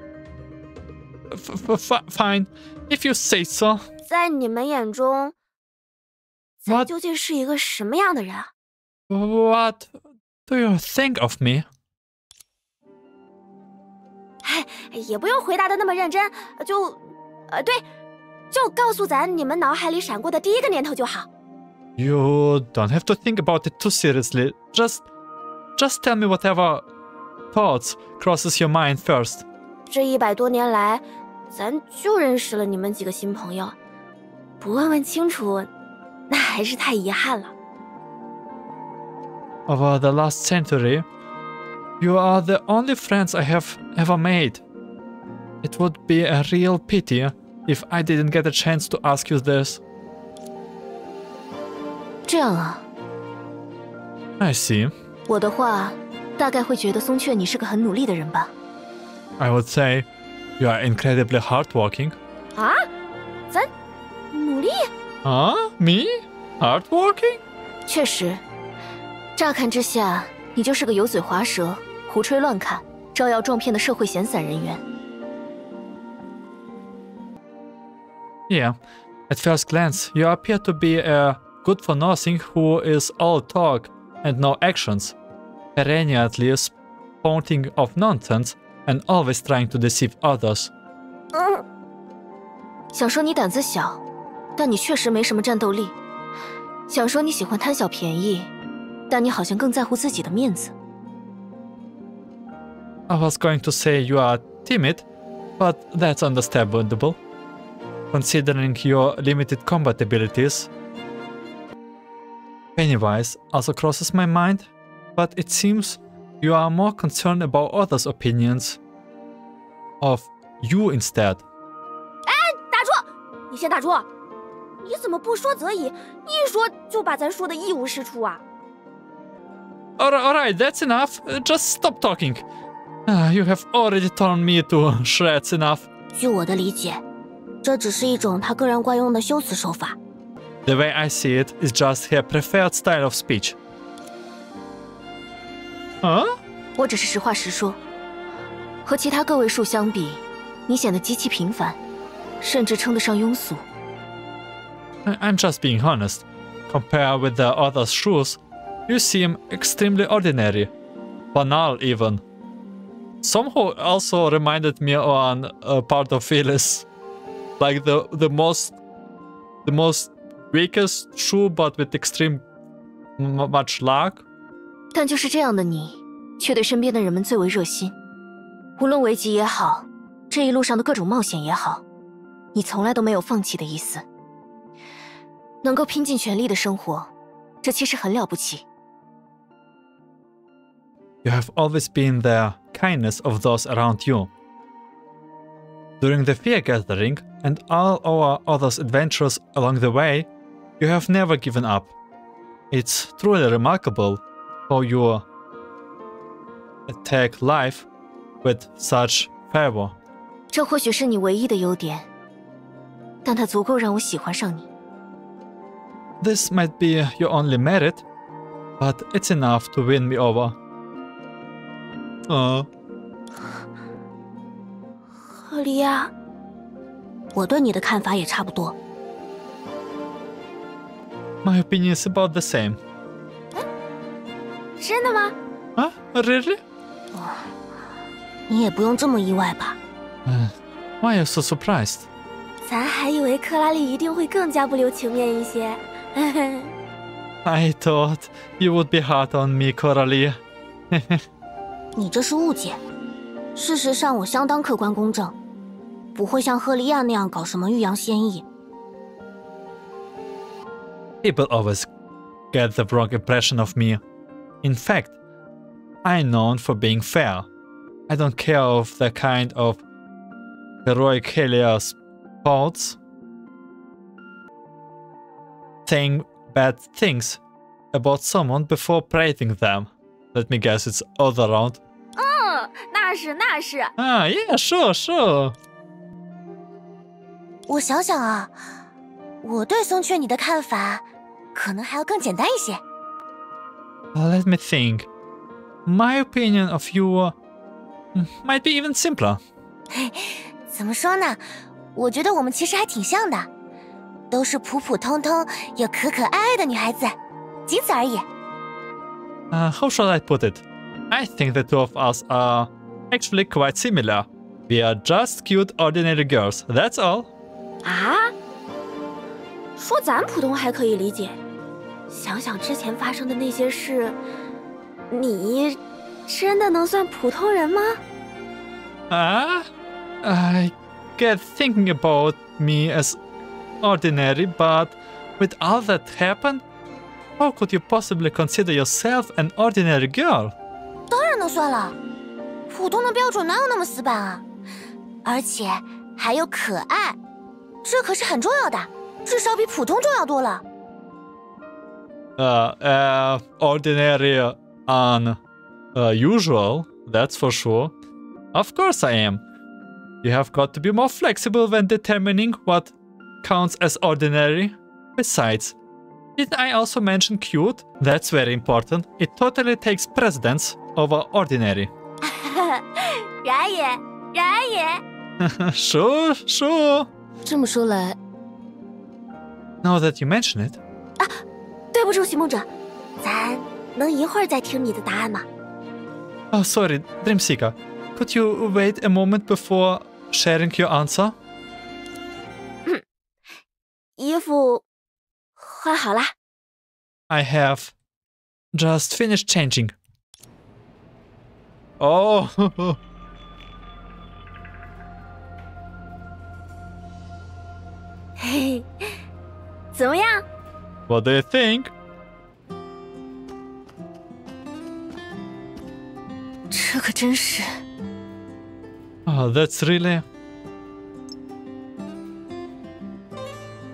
Fine, if you say so. 在你们眼中，咱 What? 究竟是一个什么样的人啊？ What do you think of me? 哎，也不用回答的那么认真，对，就告诉咱你们脑海里闪过的第一个念头就好。 You don't have to think about it too seriously. Just tell me whatever thoughts crosses your mind first. 这100多年来，咱就认识了你们几个新朋友，不问问清楚，那还是太遗憾了。 Over the last century, you are the only friends I have ever made. It would be a real pity if I didn't get a chance to ask you this. 这样啊， I see. 我的话大概会觉得松雀你是个很努力的人吧。 I would say you are incredibly hardworking. 啊，咱努力？ Me? Hardworking? 确实，乍看之下，你就是个油嘴滑舌、胡吹乱侃、招摇撞骗的社会闲散人员。 Yeah. At first glance, you appear to be a good-for-nothing who is all talk and no actions, perennially spouting off nonsense and always trying to deceive others. 想说你胆子小，但你确实没什么战斗力；想说你喜欢贪小便宜，但你好像更在乎自己的面子。 I was going to say you are timid, but that's understandable, considering your limited combat abilities. Pennywise also crosses my mind, but it seems you are more concerned about others' opinions of you instead. 打住！你先打住！你怎么不说则已，一说就把咱说的一无是处啊？ Alright, that's enough. Just stop talking. You have already torn me to shreds enough. 据我的理解，这只是一种他个人惯用的修辞手法。 The way I see it is just her preferred style of speech. Huh? 我只是实话实说，和其他个位数相比，你显得极其平凡，甚至称得上庸俗。 I'm just being honest. Compared with the other shoes, you seem extremely ordinary. Banal even. Somehow also reminded me on a part of Phyllis. Like the most weakest shoe, but with extreme much luck. 但就是这样的你，却对身边的人们最为热心。无论危急也好，这一路上的各种冒险也好，你从来都没有放弃的意思。能够拼尽全力的生活，这其实很了不起。 You have always been the kindness of those around you. During the Fear Gathering and all our other adventures along the way, you have never given up. It's truly remarkable how you attack life with such fervor. 这或许是你唯一的优点，但它足够让我喜欢上你。 This might be your only merit, but it's enough to win me over. 赫利亚，我对你的看法也差不多。My opinion is about the same. 真的吗？ Huh? Really? 你也不用这么意外吧？ Why are you so surprised? 咱还以为克拉丽一定会更加不留情面一些。I thought you would be hard on me, Coralie. 你这是误解。事实上，我相当客观公正，不会像赫利亚那样搞什么欲扬先抑。People always get the wrong impression of me. In fact, I'm known for being fair. I don't care of the kind of heroic Helios thoughts, saying bad things about someone before praising them. Let me guess, it's all around. 那是。Yeah, sure. 我想想啊，我对松雀你的看法可能还要更简单一些。Let me think. My opinion of you might be even simpler. 怎么说呢？我觉得我们其实还挺像的，都是普普通通又可可爱爱的女孩子，仅此而已。How shall I put it? I think the two of us are actually quite similar. We are just cute, ordinary girls. That's all. 啊？说咱普通还可以理解，想想之前发生的那些事，你真的能算普通人吗？ I get thinking about me as ordinary, but with all that happened, how could you possibly consider yourself an ordinary girl? 当然能算了，普通的标准哪有那么死板啊？而且还有可爱，这可是很重要的，至少比普通重要多了。Ordinary and usual, that's for sure. Of course I am. You have got to be more flexible when determining what counts as ordinary. Besides, didn't I also mention cute? That's very important. It totally takes precedence over ordinary. 然也。Sure. 这么说来， Now that you mention it. 对不住，寻梦者，咱能一会儿再听你的答案吗？ Oh, sorry, Dreamseeker. Could you wait a moment before sharing your answer? 衣服换好啦。 I have just finished changing. Oh, 嘿，怎么样？ what do you think? 这可真是。 Oh, that's really...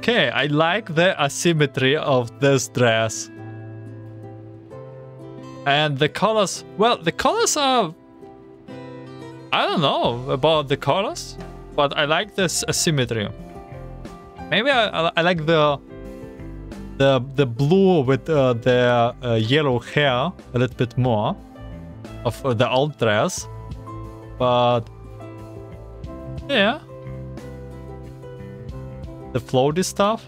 Okay, I like the asymmetry of this dress. And the colors... Well, the colors are... I don't know about the colors, but I like this asymmetry. Maybe I like the blue with the yellow hair a little bit more of the old dress. But... yeah. The floaty stuff.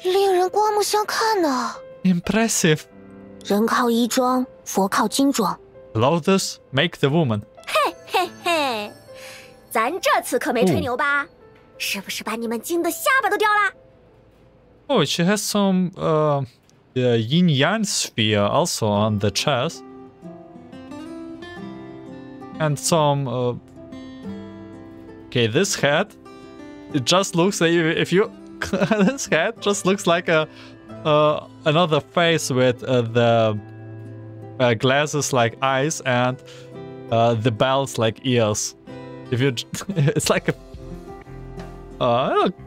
令人刮目相看呢。 Impressive. 人靠衣装，佛靠金装。 Clothes make the woman. 嘿嘿，咱这次可没吹牛吧？是不是把你们惊得下巴都掉啦？ Oh, she has some yin-yang sphere also on the chest. And some... okay, this hat, it just looks like if you... this hat just looks like another face with the glasses like eyes and the bells like ears. If you... it's like a...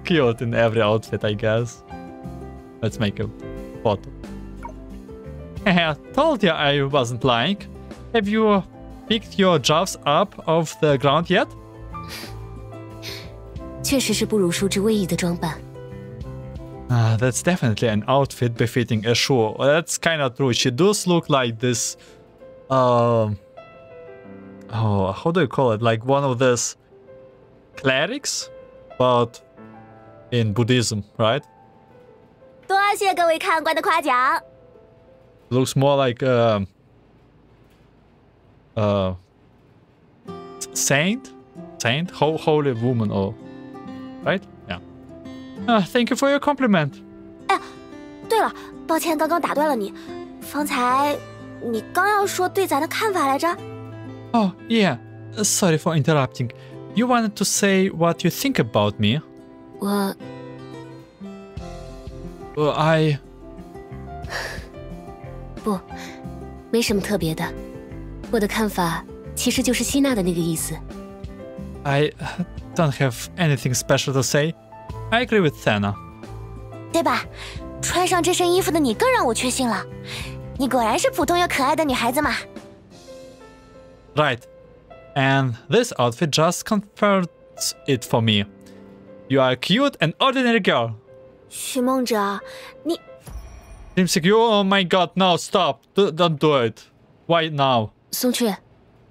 cute in every outfit, I guess. Let's make a photo. I told you I wasn't lying. Have you picked your jaws up off the ground yet? 确实是不辱淑之威仪的装扮。 That's definitely an outfit befitting a Shu. That's kind of true. She does look like this... oh, how do you call it? Like one of these clerics? But in Buddhism, right? 多谢各位看官的夸奖。 Looks more like saint, holy woman, or right? Yeah. Thank you for your compliment. 哎，对了，抱歉，刚刚打断了你。方才你刚要说对咱的看法来着？ Oh yeah, sorry for interrupting. You wanted to say what you think about me? 我 I 不，没什么特别的。我的看法其实就是希娜的那个意思。don't have anything special to say. I agree with Senna. 对吧？穿上这身衣服的你更让我确信了，你果然是普通又可爱的女孩子嘛。 Right. And this outfit just confirms it for me. You are a cute and ordinary girl. 许梦哲，你 Seems like you. Oh my god, no, stop. Don't do it. Why now? 松雀，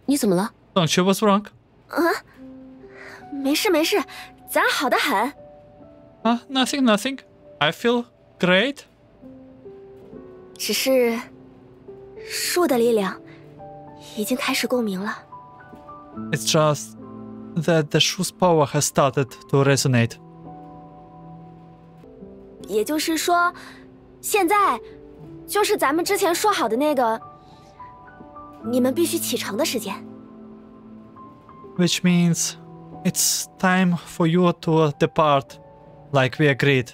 你怎么了？ Songque was wrong. 没事没事，咱好得很。 Nothing. I feel great. 只是树的力量已经开始共鸣了。 It's just that the Shu's power has started to resonate. 也就是说，现在就是咱们之前说好的那个，你们必须启程的时间。 Which means it's time for you to depart, like we agreed.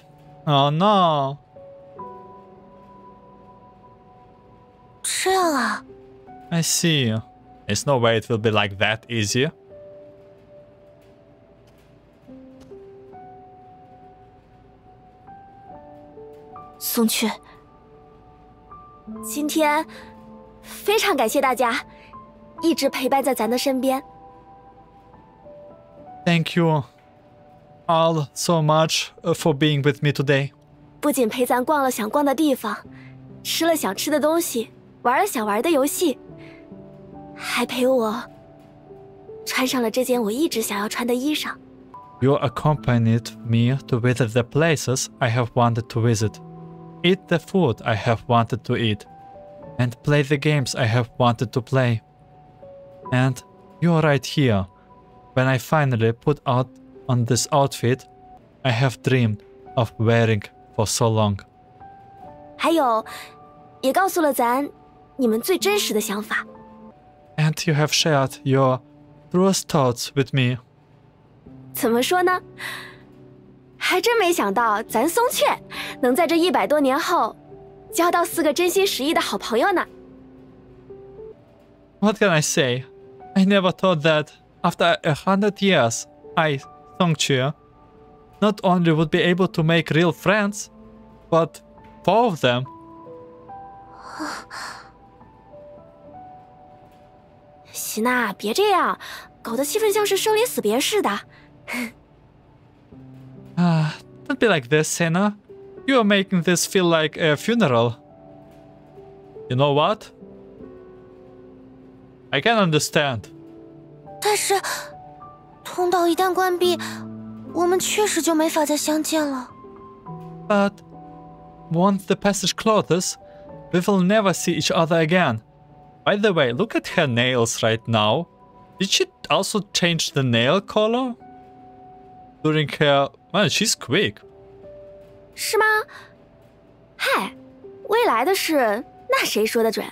Oh no. 这样啊， I see. There's no way it will be like that easy. 松雀，今天非常感谢大家一直陪伴在咱的身边。 Thank you all so much for being with me today. 不仅陪咱逛了想逛的地方，吃了想吃的东西，玩了想玩的游戏，还陪我穿上了这件我一直想要穿的衣裳。 You accompanied me to visit the places I have wanted to visit, eat the food I have wanted to eat, and play the games I have wanted to play. And you're right here. When I finally put out on this outfit I have dreamed of wearing for so long. 还有，也告诉了咱你们最真实的想法。 And you have shared your truest thoughts with me. 怎么说呢？还真没想到咱松雀能在这100多年后交到4个真心实意的好朋友呢。 What can I say? I never thought that after 100 years, I, Songque, not only would be able to make real friends, but 4 of them. 喜娜，别这样，搞得气氛像是生离死别似的。 Don't be like this, Senna. You are making this feel like a funeral. You know what? I can understand. 但是通道一旦关闭，我们确实就没法再相见了。 But once the passage closes, we will never see each other again. By the way, look at her nails right now. Did she also change the nail color? During her... Man, she's quick. 是吗？嗨，未来的事，那谁说的准？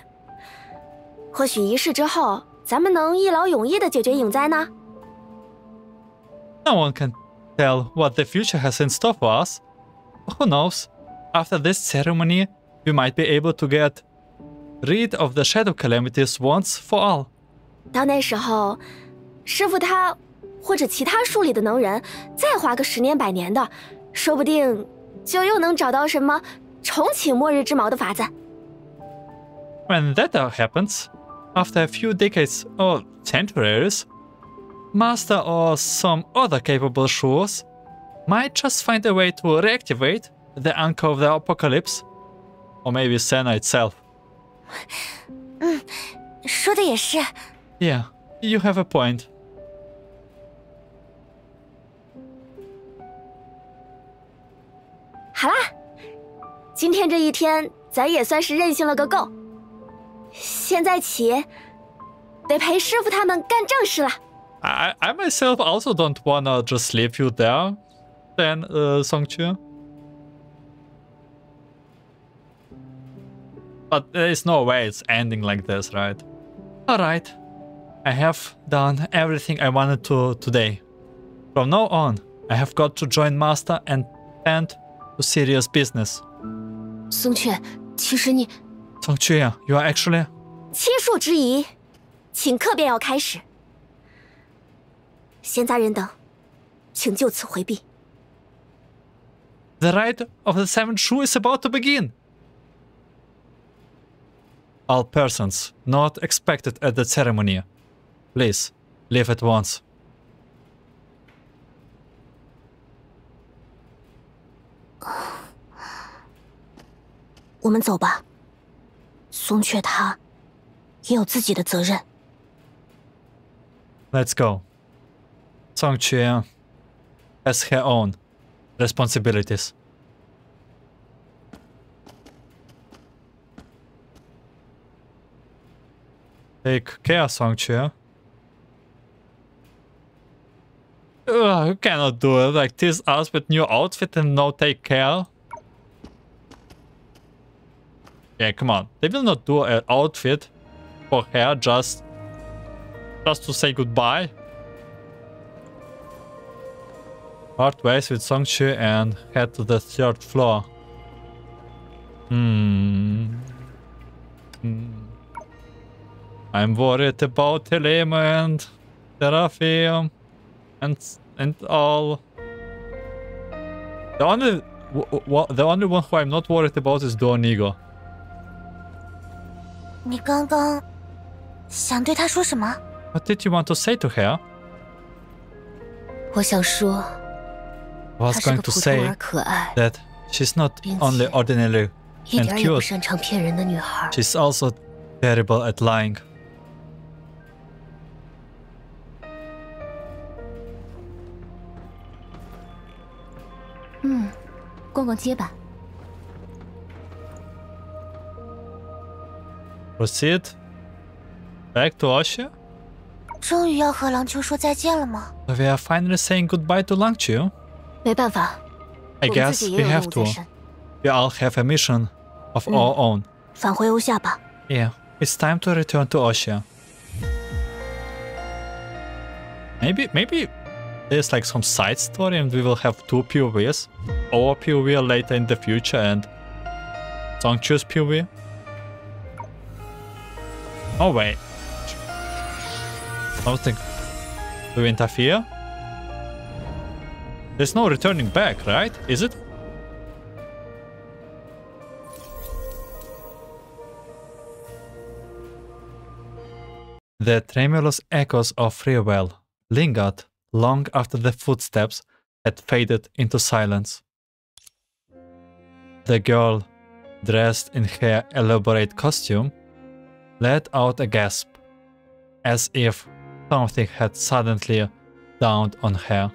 或许仪式之后，咱们能一劳永逸地解决影灾呢？ No one can tell what the future has in store for us. Who knows? After this ceremony, we might be able to get rid of the shadow calamities once for all. 到那时候，师傅他或者其他树里的能人再花个10年100年的，说不定就又能找到什么重启末日之矛的法子。 When that happens, after a few decades or centuries, Master or some other capable Shus might just find a way to reactivate the anchor of the apocalypse. Or maybe Senna itself. 说的也是。 Yeah, you have a point. 今天这一天，咱也算是任性了个够。现在起，得陪师傅他们干正事了。I myself also don't wanna just leave you there, then, Songque. But there is no way it's ending like this, right? Alright. I have done everything I wanted to today. From now on, I have got to join Master and tend to serious business. 松雀，其实你 Songque, you are actually... 七术之仪，顷刻便要开始。闲杂人等，请就此回避。The rite of the seventh Shu is about to begin. All persons not expected at the ceremony, please leave at once. 我们走吧。松雀他也有自己的责任。Let's go. Songque has her own responsibilities. Take care, Songque. You cannot do it like this. Us with new outfit and no take care. Yeah, come on. They will not do an outfit for her just to say goodbye. Part ways with Songque and head to the 3rd floor. I'm worried about Telema and Seraphim and all. The only one who I'm not worried about is Donigo. 你刚刚想对他说什么？ What did you want to say to her? 我想说， I was 她是 going 个 to 普通 say 而可爱， that she's not 并且 only ordinary 一 and 点也不 cute, 擅长骗人的女孩。 she's also terrible at lying. 逛逛街吧。 Proceed back to Osha? 终于要和郎丘说再见了吗？ We are finally saying goodbye to Langqiu. 没办法， I 我们 guess 自己也 we 有任 have 务在 to. 身。 We all have a mission of our own. 返回欧夏吧。 Yeah, it's time to return to Osha. Maybe there's like some side story and we will have 2 POVs. Our POV later in the future and Songque's POV. Oh wait. Something to interfere? There's no returning back, right? Is it? The tremulous echoes of farewell lingered long after the footsteps had faded into silence. The girl, dressed in her elaborate costume, let out a gasp, as if something had suddenly dawned on her.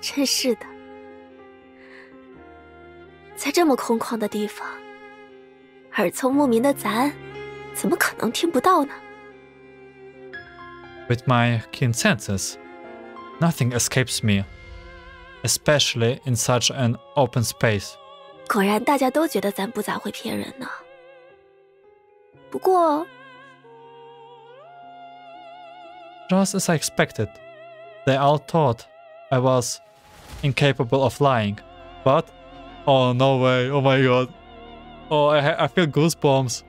真是的，在这么空旷的地方，耳聪目明的咱，怎么可能听不到呢？ With my keen senses, nothing escapes me, especially in such an open space. 果然，大家都觉得咱不咋会骗人呢。不过， Just as I expected, they all thought I was incapable of lying, but oh no way, oh my god, oh I feel goosebumps.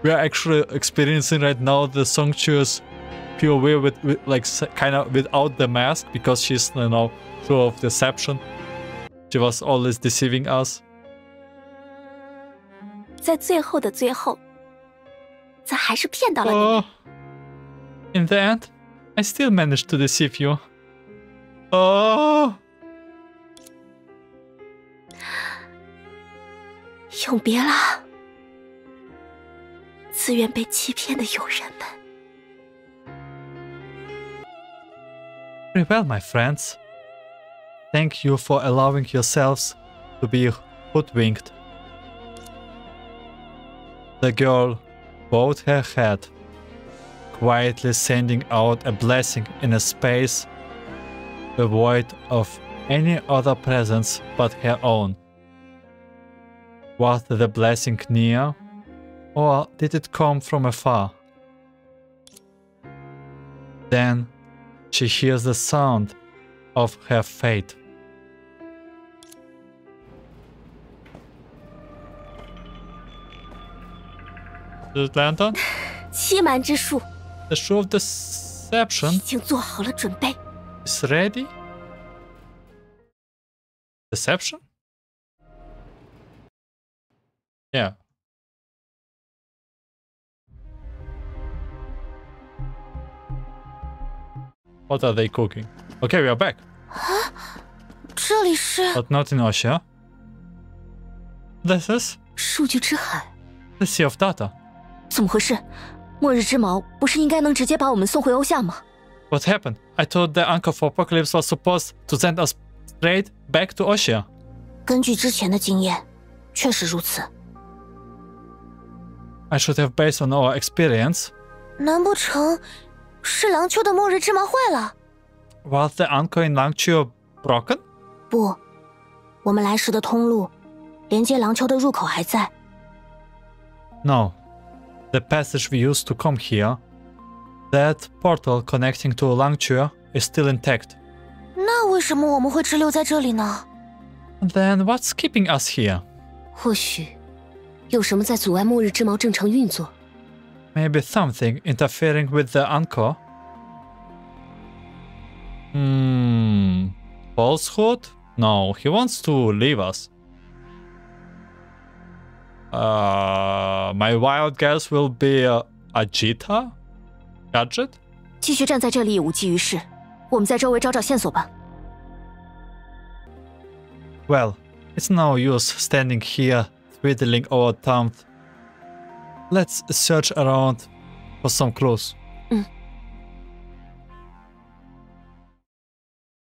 We are actually experiencing right now the Songque's POV with like kind of without the mask because she's, you know, full of deception. She was always deceiving us. 在最后的最后，咱还是骗到了你们。In the end, I still managed to deceive you. Oh. 永别啦，自愿被欺骗的友人们。Very well, my friends. Thank you for allowing yourselves to be hoodwinked. The girl bowed her head, quietly sending out a blessing in a space devoid of any other presence but her own. Was the blessing near, or did it come from afar? Then she hears the sound of her fate. The lantern? 欺瞒之术 The Shu of Deception 已经做好了准备。 is ready? Deception? Yeah. What are they cooking? Okay, we are back. 这里是 But not in Ocean. This is 数据之海， the Sea of Data. 怎么回事？末日之矛不是应该能直接把我们送回欧夏吗？ What happened? I thought the Anchor for Apocalypse was supposed to send us straight back to Ocean. 根据之前的经验，确实如此。 I should have based on our experience. 难不成是廊丘的末日之矛坏了？ Was the anchor in Langchuo broken? 不，我们来时的通路，连接廊丘的入口还在。 No. The passage we used to come here, that portal connecting to Langchuo is still intact. 那为什么我们会滞留在这里呢？ Then what's keeping us here? 或许有什么在阻碍末日之矛正常运作？ Maybe something interfering with the anchor? Falsehood? No, he wants to leave us. My wild guess will be a Jita? Gadget? 继续站在这里也无济于事，我们在周围找找线索吧。 Well, it's no use standing here twiddling our thumbs. Let's search around for some clues.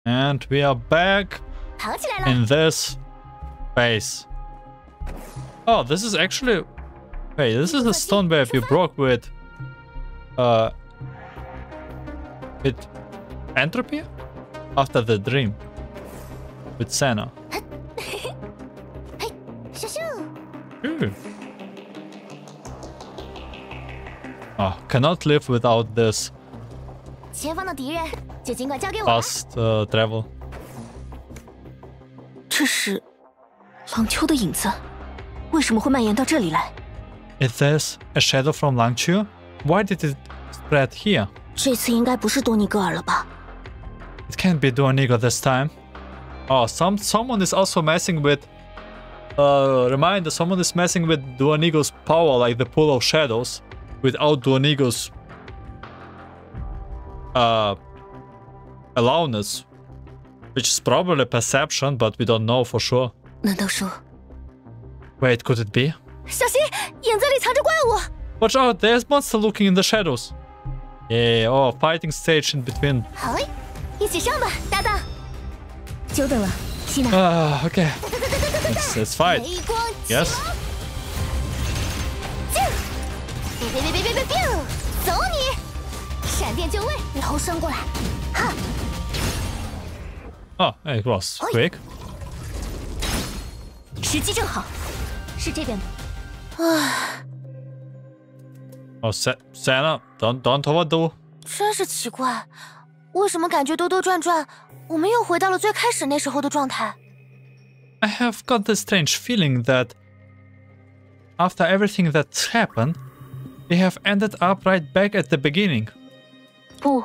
And we are back 跑起来了！ in this base. Oh, this is actually... Wait, this is a stone wave you broke with entropy? After the dream. With Senna. 咻咻！ Oh, cannot live without this 前方的敌人就尽管交给我。 fast travel. 这是廊丘的影子，为什么会蔓延到这里来？ Is this a shadow from Langchuo? Why did it spread here? 这次应该不是多尼格尔了吧？ It can't be Duanigo this time. Oh, someone is also messing with... reminder, someone is messing with Duanigo's power, like the pool of shadows, without Duanigo's allowness. Which is probably perception, but we don't know for sure. 难道说 Wait, could it be? 小心，影子里藏着怪物！ Watch out, there's monster looking in the shadows. Yeah, oh, fighting stage in between. 好嘞，一起上吧，搭档。久等了，希娜。 Okay. Let's fight. 雷光击 Yes. 别，走你！闪电就位，楼升过来。哈， Oh, it was quick. 时机正好，是这边吗？ Oh, Senna, don't overdo. 真是奇怪，为什么感觉兜兜转转，我们又回到了最开始那时候的状态？ I have got this strange feeling that after everything that's happened, we have ended up right back at the beginning. 不，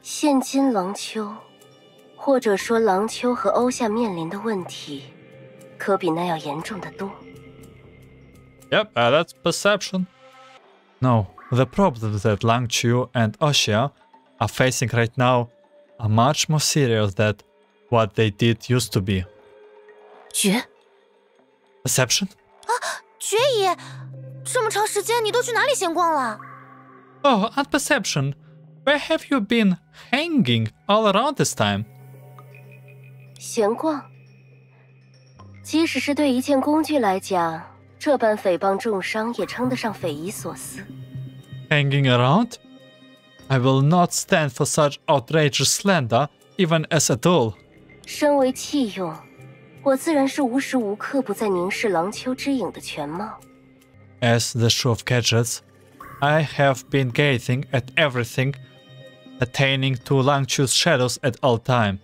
现今廊丘，或者说廊丘和欧夏面临的问题，可比那要严重得多。 Yep, that's perception. No, the problems that Langchuo and Oshia are facing right now are much more serious than what they did used to be. 绝， Perception? 绝姨，这么长时间你都去哪里闲逛了？ Oh, and perception. Where have you been hanging all around this time? 闲逛。即使是对一件工具来讲，这般诽谤重伤也称得上匪夷所思。Hanging around? I will not stand for such outrageous slander, even as a tool. 身为器用，我自然是无时无刻不在凝视廊丘之影的全貌。As the Shu of Gadgets, I have been gazing at everything attaining to Langchu's shadows at all time.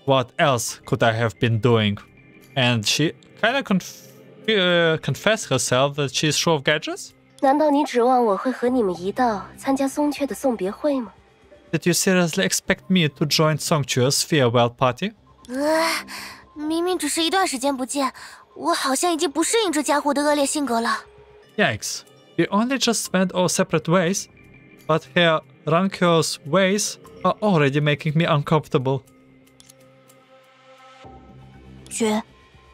What else could I have been doing? And she kind of confessed herself that she's Shu of Gadgets? 难道你指望我会和你们一道参加松雀的送别会吗？ Did you seriously expect me to join Songque's farewell party? 明明只是一段时间不见，我好像已经不适应这家伙的恶劣性格了。 Yikes. We only just went our separate ways, but her rancorous ways are already making me uncomfortable. 绝，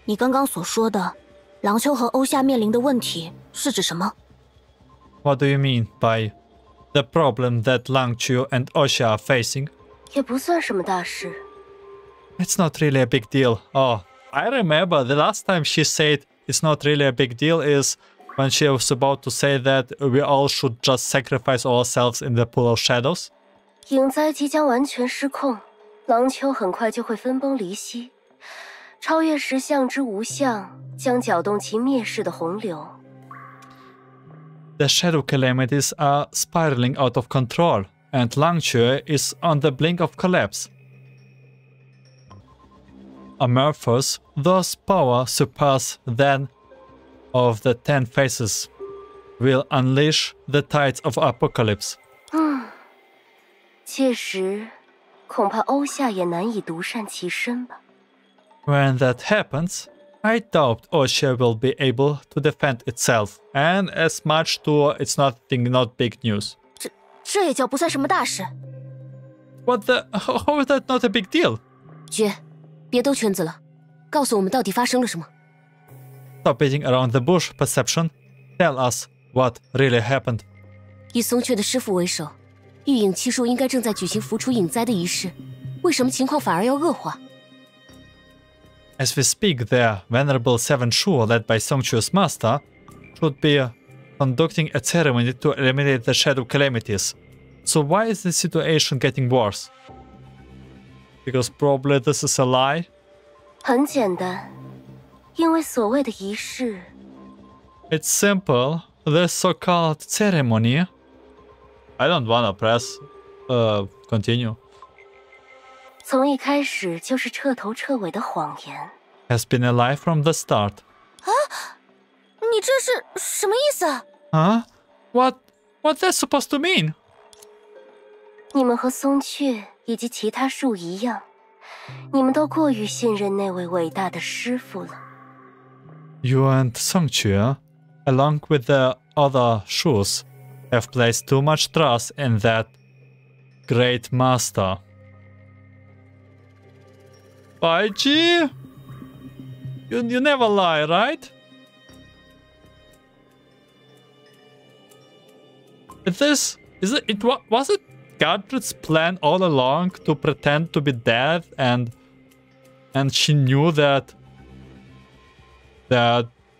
你刚刚所说的廊丘和欧夏面临的问题是指什么？ What do you mean by the problem that Langchu and Osha are facing? 也不算什么大事。 It's not really a big deal. Oh, I remember the last time she said it's not really a big deal is when she was about to say that we all should just sacrifice ourselves in the pool of shadows. 影灾即将完全失控，廊丘很快就会分崩离析，超越实相之无相，将搅动其灭世的洪流。 The shadow calamities are spiraling out of control, and Langchu is on the blink of collapse. Amorphous, those power surpass that of the 10 Faces, will unleash the tides of apocalypse. 届时，恐怕欧夏也难以独善其身吧。 When that happens, I doubt Osha will be able to defend itself, and as much to it's not big news. 这也叫不算什么大事。 What the? How is that not a big deal? 绝，别兜圈子了，告诉我们到底发生了什么。 Stop beating around the bush, Perception. Tell us what really happened. 以松雀的师傅为首，御影七术应该正在举行扶除影灾的仪式，为什么情况反而要恶化？ As we speak, their venerable Seven Shu, led by Songque's master, should be conducting a ceremony to eliminate the shadow calamities. So why is the situation getting worse? Because probably this is a lie? 很简单，因为所谓的仪式， It's simple. This so-called ceremony. I don't wanna press continue. 从一开始就是彻头彻尾的谎言。 Has been a lie from the start. 你这是什么意思啊？ Huh? What's that supposed to mean? 你们和松雀以及其他树一样，你们都过于信任那位伟大的师傅了。 You and Songque, along with the other Shus, have placed too much trust in that great master. Baiji? You never lie, right? Was it Gadget's plan all along to pretend to be dead and she knew that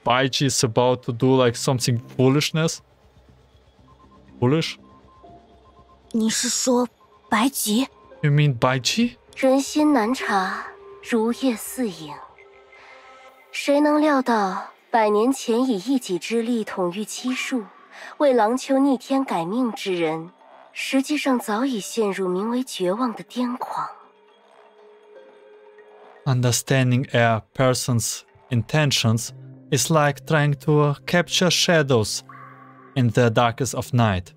Baiji is about to do like something foolishness? Foolish? 你是说白吉？ You mean Baiji? 人心难察，如夜似影。谁能料到，100年前以一己之力统御七术，为廊丘逆天改命之人，实际上早已陷入名为绝望的癫狂。Understanding a person's intentions is like trying to capture shadows in the darkest of night.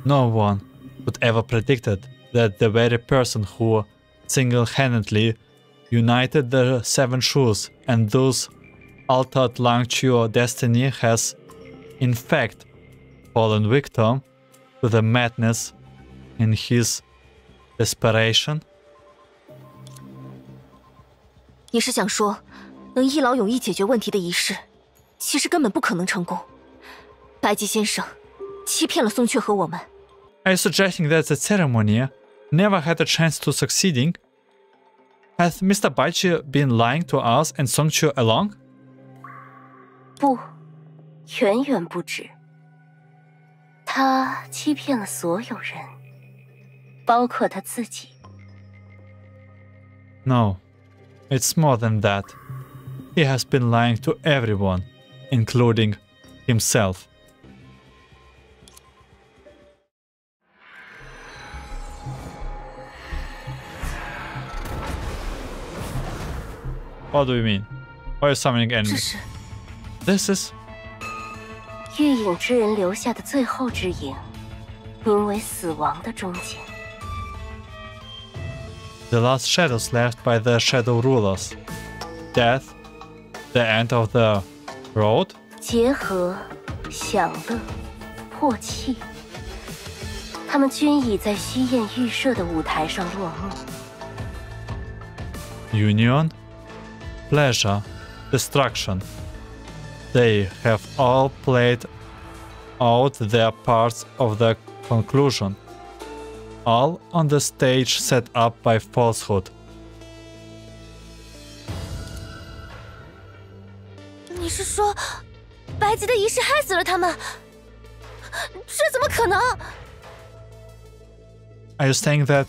No one would ever predicted that the very person who single-handedly united the Seven Shus and thus altered Langchu's destiny has, in fact, fallen victim to the madness in his desperation. 你是想说，能一劳永逸解决问题的仪式，其实根本不可能成功？白吉先生欺骗了松雀和我们。Are you suggesting that the ceremony never had a chance to succeeding? Has Mr. Baiji been lying to us and Songque along? 不，远远不止。他欺骗了所有人，包括他自己。No, it's more than that. He has been lying to everyone, including himself. What do you mean? Why are you summoning enemies? This is... 月影之人留下的最后之影，名为死亡的终结。 The last shadows left by the shadow rulers. Death, the end of the road. 结合、享乐、破气，他们均已在虚焰预设的舞台上落幕。 Union, pleasure, destruction. They have all played out their parts of the conclusion, all on the stage set up by falsehood. 你是说，白吉的仪式害死了他们？这怎么可能？ Are you saying that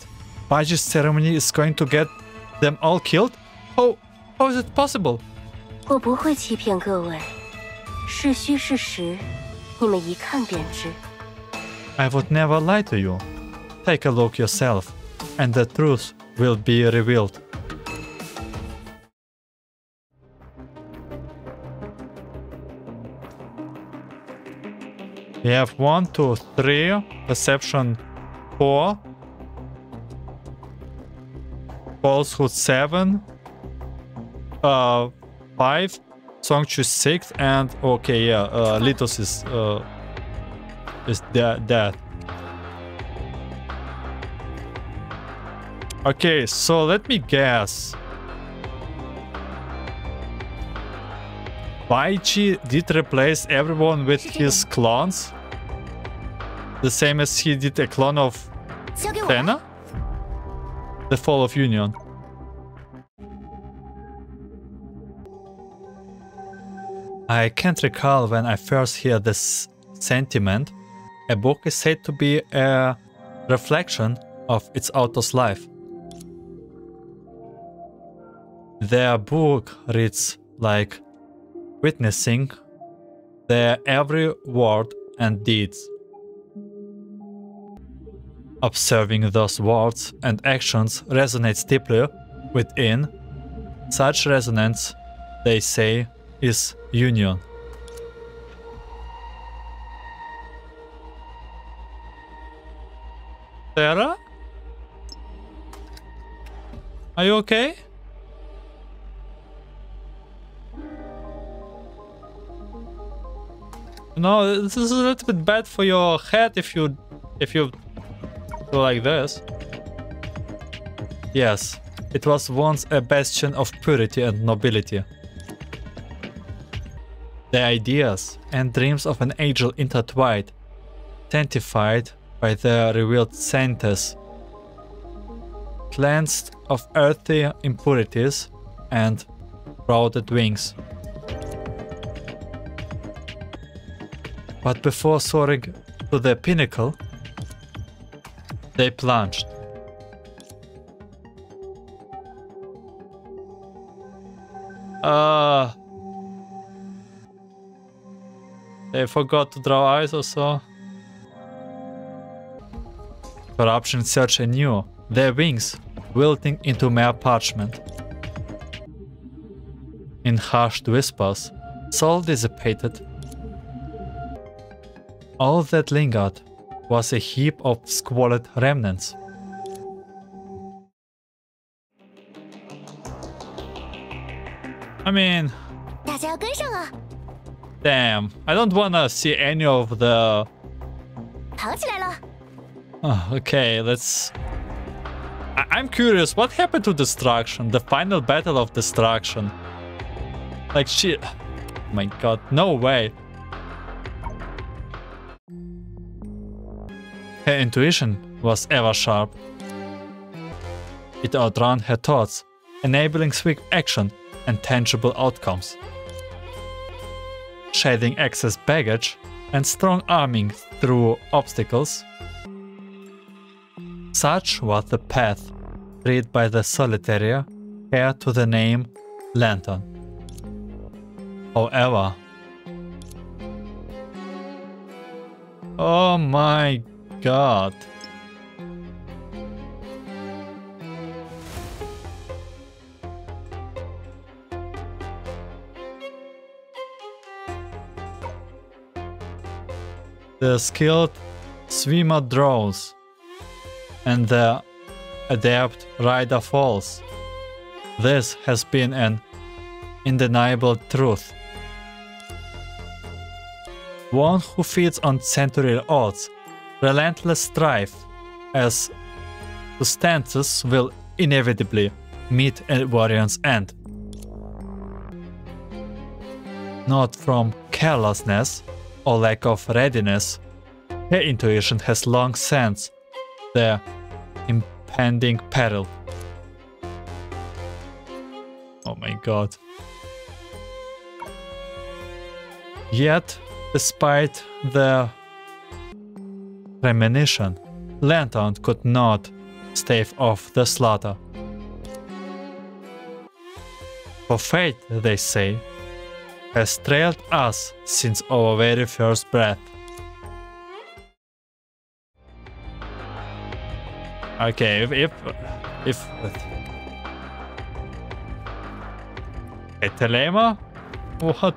Baiji's ceremony is going to get them all killed? How is it possible? 我不会欺骗各位，是虚是实，你们一看便知。 I would never lie to you. Take a look yourself, and the truth will be revealed. We have 1, 2, 3, perception 4, falsehood 7, 5, Songque 6, and okay, yeah, Litos is dead. Okay, so let me guess. Baiji did replace everyone with his clones? The same as he did a clone of Senna? The Fall of Union. I can't recall when I first heard this sentiment. A book is said to be a reflection of its author's life. Their book reads like witnessing their every word and deeds. Observing those words and actions resonates deeply within. Such resonance, they say, is union. Sarah? Are you okay? No, this is a little bit bad for your head if you go like this. Yes, it was once a bastion of purity and nobility. The ideas and dreams of an angel intertwined, sanctified by the revealed sanctess, cleansed of earthly impurities and crowded wings. But before soaring to the pinnacle, they plunged. They forgot to draw eyes or so. Corruption searched anew, their wings wilting into mere parchment. In hushed whispers, soul dissipated. All that lingered was a heap of squalid remnants. I mean, 大家要跟上啊！ damn, I don't wanna see any of the... 跑起来了！ Okay, let's... I'm curious, what happened to Destruction? The final battle of Destruction. Like shit. My god, no way. Her intuition was ever sharp. It outran her thoughts, enabling swift action and tangible outcomes. Shading excess baggage and strong arming through obstacles. Such was the path tread by the solitaire heir to the name Lantern. However, oh my god. The skilled swimmer draws, and the adept rider falls. This has been an undeniable truth. One who feeds on centurial odds, relentless strife, as circumstances will inevitably meet a warrior's end. Not from carelessness or lack of readiness, her intuition has long sensed the impending peril. Oh my god. Yet, despite the premonition, Lantern could not stave off the slaughter. For fate, they say, has trailed us since our very first breath. Okay, if a Telema? What?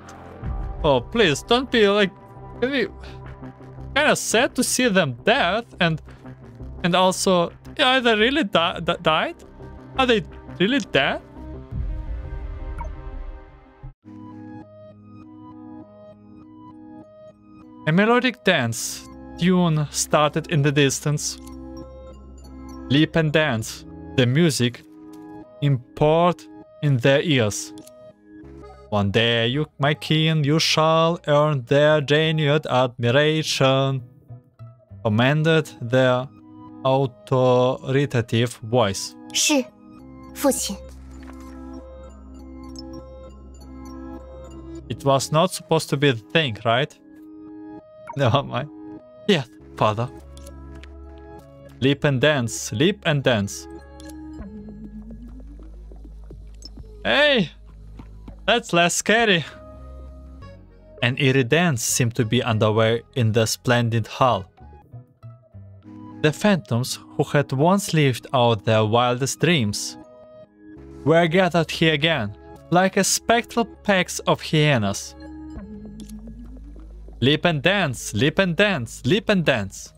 Oh, please don't be like kind of sad to see them dead, and also, yeah, they really died? Are they really dead? A melodic dance tune started in the distance. Leap and dance, the music import in their ears. One day, my kin, you shall earn their genuine admiration, commanded their authoritative voice. 是，父亲。 It was not supposed to be a thing, right? Never mind. Yes, father. Leap and dance, leap and dance. Hey! That's less scary. An eerie dance seemed to be underway in the splendid hall. The phantoms who had once lived out their wildest dreams were gathered here again, like a spectral packs of hyenas. Leap and dance, leap and dance, leap and dance.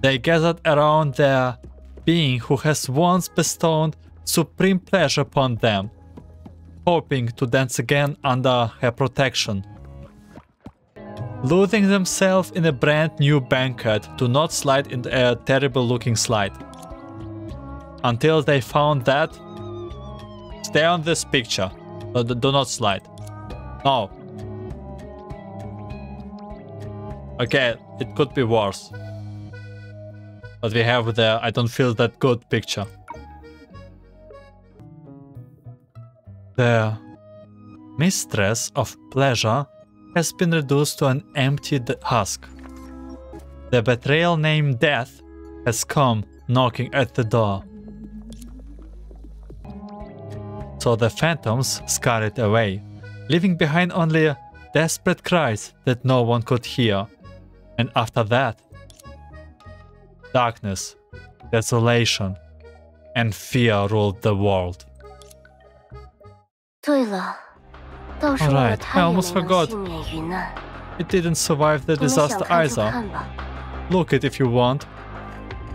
They gathered around their being who has once bestowed supreme pleasure upon them, hoping to dance again under her protection. Losing themselves in a brand new banquet to not slide into a terrible looking slide. Until they found that... Stay on this picture. Do not slide. No. Okay, it could be worse. But we have the I don't feel that good picture. The mistress of pleasure has been reduced to an empty husk. The betrayal named Death has come knocking at the door. So the phantoms scurried away, leaving behind only desperate cries that no one could hear. And after that, darkness, desolation, and fear ruled the world. 对了，到时候 Alright, 他 I 也没 almost 能 forgot. 幸免于难。 It didn't survive the 你们想 disaster 看就 either. 看吧。 Look it if you want.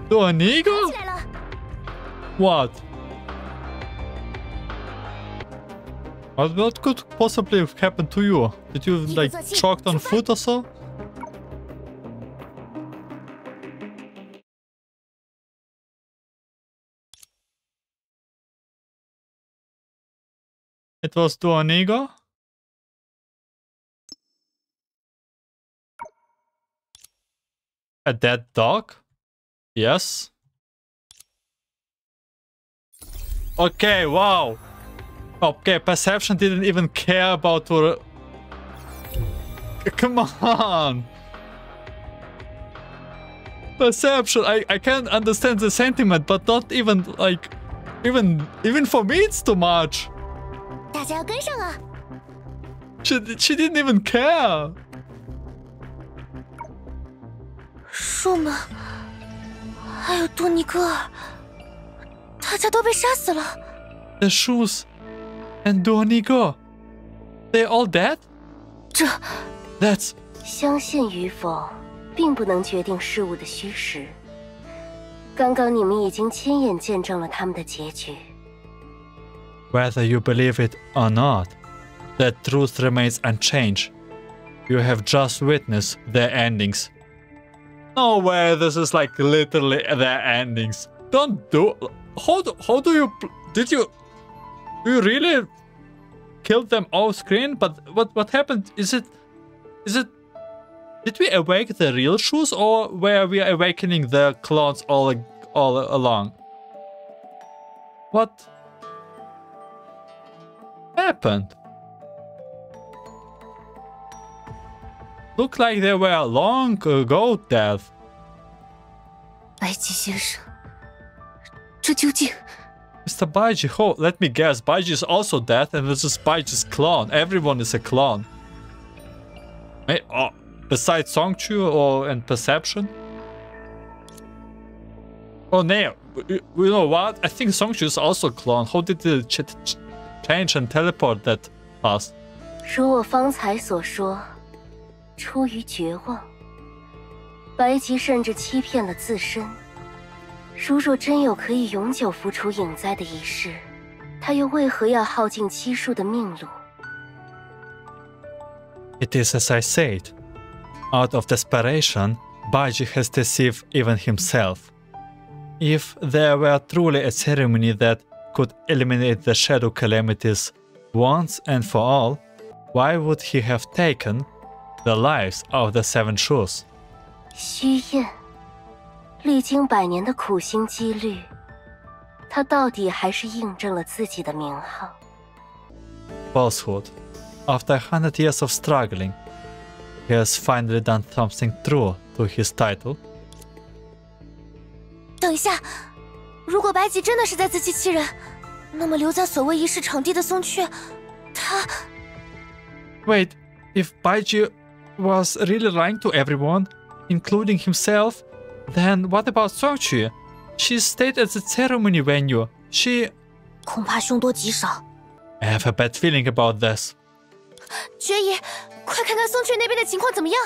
Duanigo? 起来了， What? What could possibly have happened to you? Did you like choked on food or so? It was Duanigo? A dead dog? Yes. Okay, wow. Okay, perception didn't even care about to... Come on. Perception, I can understand the sentiment, but not even like... Even for me it's too much. 大家要跟上啊！ She didn't even care. 树们，还有多尼戈尔，大家都被杀死了。The shoes and Duanigo, they're all dead? 这 That's... 相信与否，并不能决定事物的虚实。刚刚你们已经亲眼见证了他们的结局。Whether you believe it or not, the truth remains unchanged. You have just witnessed their endings. No way, this is like literally their endings. Don't do... How do you... Do you really kill them off screen? But what happened? Is it... Did we awake the real shoes, or were we awakening the clones all along? What happened? Looked like they were long ago dead. 白吉先生，这究竟？ Mr. Baiji, let me guess, Baiji is also dead and this is Baiji's clone. Everyone is a clone. Besides Songque and perception? Oh no, you know what? I think Songque is also a clone. How did they change and teleport that fast? 如我方才所说，出于绝望，白吉甚至欺骗了自身。如若真有可以永久浮除影灾的一事，他又为何要耗尽七术的命路？ It is as I said. Out of desperation, Baiji has deceived even himself. If there were truly a ceremony that could eliminate the shadow calamities once and for all, why would he have taken the lives of the 7 shoes? 虚焰，历经100年的苦心积虑，他到底还是印证了自己的名号。 Falsehood. After 100 years of struggling, he has finally done something true to his title. 等一下，如果白吉真的是在自欺欺人，那么留在所谓仪式场地的松雀，他 Wait, if Baiji was really lying to everyone, including himself, then what about Songque? She stayed at the ceremony venue. She... 恐怕凶多吉少。 I have a bad feeling about this. 决议，快看看松雀那边的情况怎么样。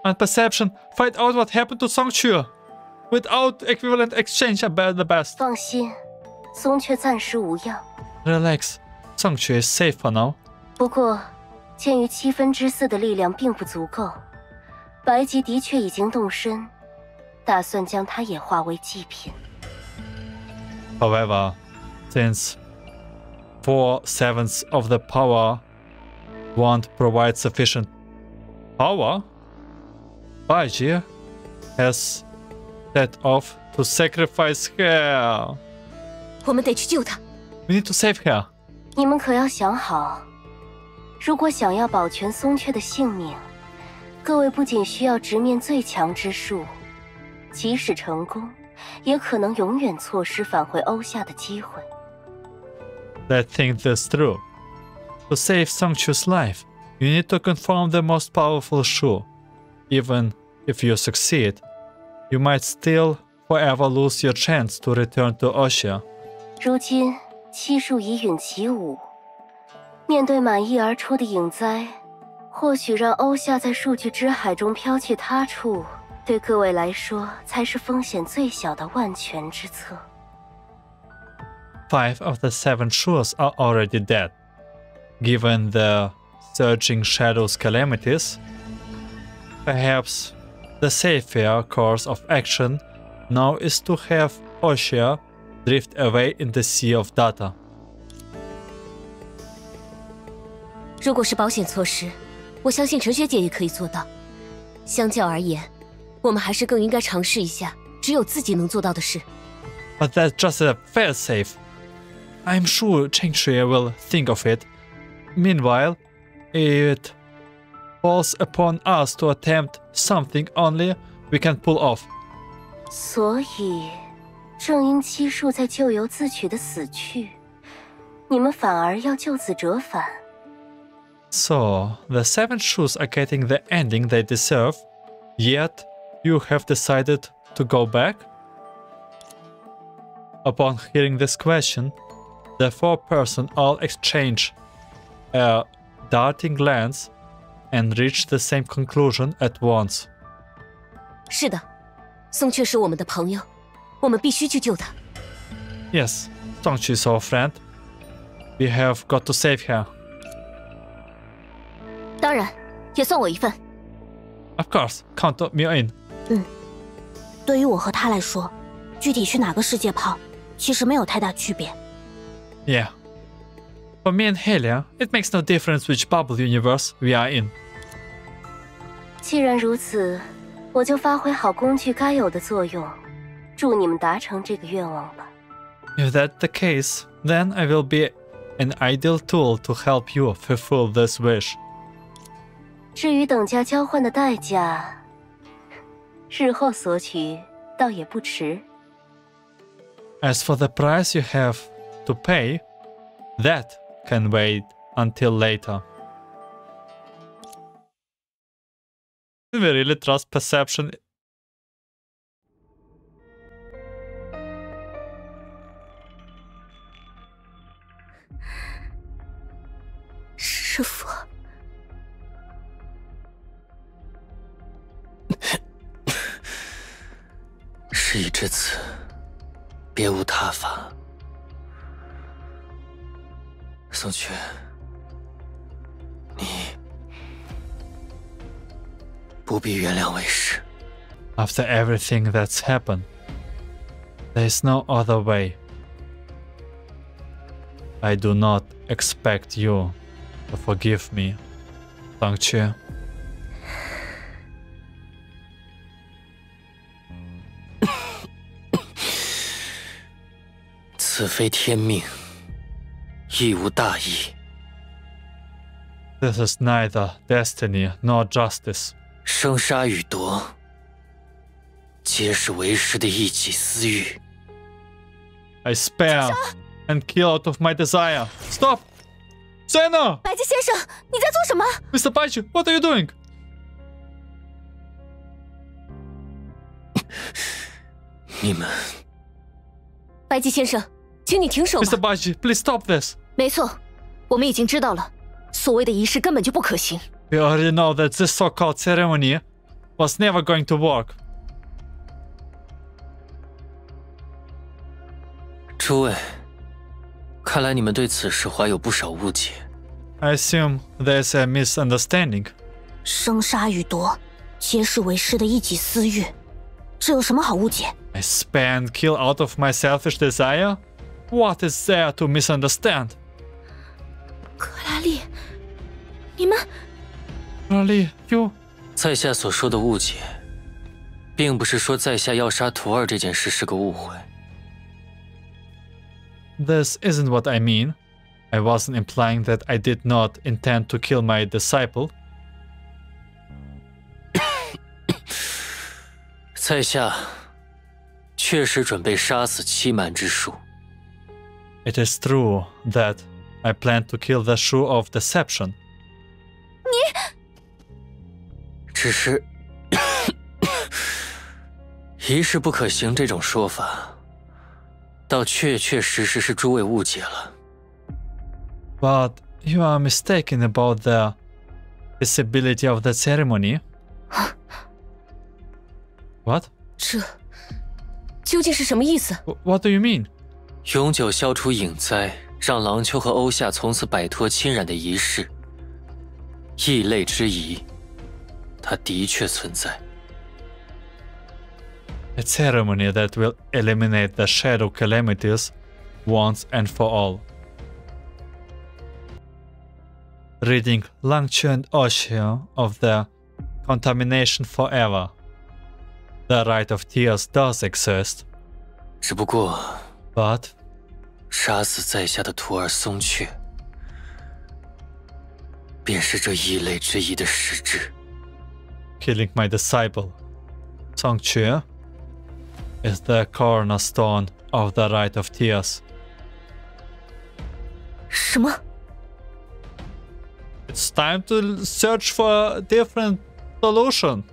And perception, find out what happened to Songque. Without equivalent exchange, I bet the best. 放心，松雀暂时无恙。 Relax, Songque is safe for now. 不过，鉴于4/7的力量并不足够，白吉的确已经动身，打算将他也化为祭品。 However, since 4/7 of the power won't provide sufficient power, Baiji has set off to sacrifice her. 我们得去救他。 We need to save her. 你们可要想好，如果想要保全松雀的性命，各位不仅需要直面最强之术，即使成功，也可能永远错失返回欧夏的机会。 Let's think this through. To save Songque's life, you need to confirm the most powerful Shu. Even if you succeed, you might still forever lose your chance to return to Oshia. 如今七术已陨其舞，面对满溢而出的影灾，或许让欧夏在数据之海中飘去他处，对各位来说才是风险最小的万全之策。 5 of the 7 Shus are already dead. Given the surging shadows calamities, perhaps the safer course of action now is to have Oshia drift away in the sea of data. 如果是保险措施，我相信陈学姐也可以做到。相较而言，我们还是更应该尝试一下只有自己能做到的事。But that's just a failsafe. I'm sure Shui will think of it. Meanwhile, it falls upon us to attempt something only we can pull off. 所以，正因七术在咎由自取的死去，你们反而要就此折返。So, the 7 Shus are getting the ending they deserve, yet you have decided to go back? Upon hearing this question, the 4-person all exchange a darting glance and reach the same conclusion at once. 是的，宋雀是我们的朋友，我们必须去救他。Yes, Songque is our friend. We have got to save her. 当然，也算我一份。Of course, count me in. 对于我和他来说，具体去哪个世界跑，其实没有太大区别。Yeah. For me and Helia, it makes no difference which bubble universe we are in. 既然如此，我就发挥好工具该有的作用，祝你们达成这个愿望吧。If that's the case, then I will be an ideal tool to help you fulfill this wish. 至于等价交换的代价，日后索取倒也不迟。As for the price you have to pay, that can wait until later. Do we really trust perception? 师父，事已至此，别无他法。宋雀，你不必原谅为师。After everything that's happened, there is no other way. I do not expect you to forgive me, Songque. 此非天命，亦无大义。 This is neither destiny nor justice. 生杀予夺，皆是为师的一己私欲。 I spare and kill out of my desire. Stop! Senna! 白姬先生，你在做什么？ Mr. Baiji, what are you doing? 你们，白姬先生，请你停手吧。 Mr. Baiji, please stop this. 没错，我们已经知道了，所谓的仪式根本就不可行。 We already know that this so-called ceremony was never going to work. 诸位，看来你们对此事怀有不少误解。 I assume there's a misunderstanding. 生杀予夺，皆是为师的一己私欲，这有什么好误解？ I spare and kill out of my selfish desire? What is there to misunderstand? 克拉丽，你们 Really, you? 在下所说的误解，并不是说在下要杀徒儿这件事是个误会。 This isn't what I mean. I wasn't implying that I did not intend to kill my disciple. 在下确实准备杀死欺瞒之术。 It is true that I plan to kill the Shu of Deception. 只是仪式不可行这种说法，倒确确实实是诸位误解了。 But you are mistaken about the visibility of the ceremony. What? 这究竟是什么意思？ What do you mean? 永久消除影灾，让郎秋和欧夏从此摆脱侵染的仪式，异类之仪，它的确存在。 A ceremony that will eliminate the shadow calamities once and for all. Ridding Langchu and Oshio of the contamination forever. The Rite of Tears does exist. 只不过 But 杀死在下的徒儿松雀，便是这异类之一的实质。 killing my disciple, Songque, is the cornerstone of the Rite of Tears. 什么？ It's time to search for a different solution.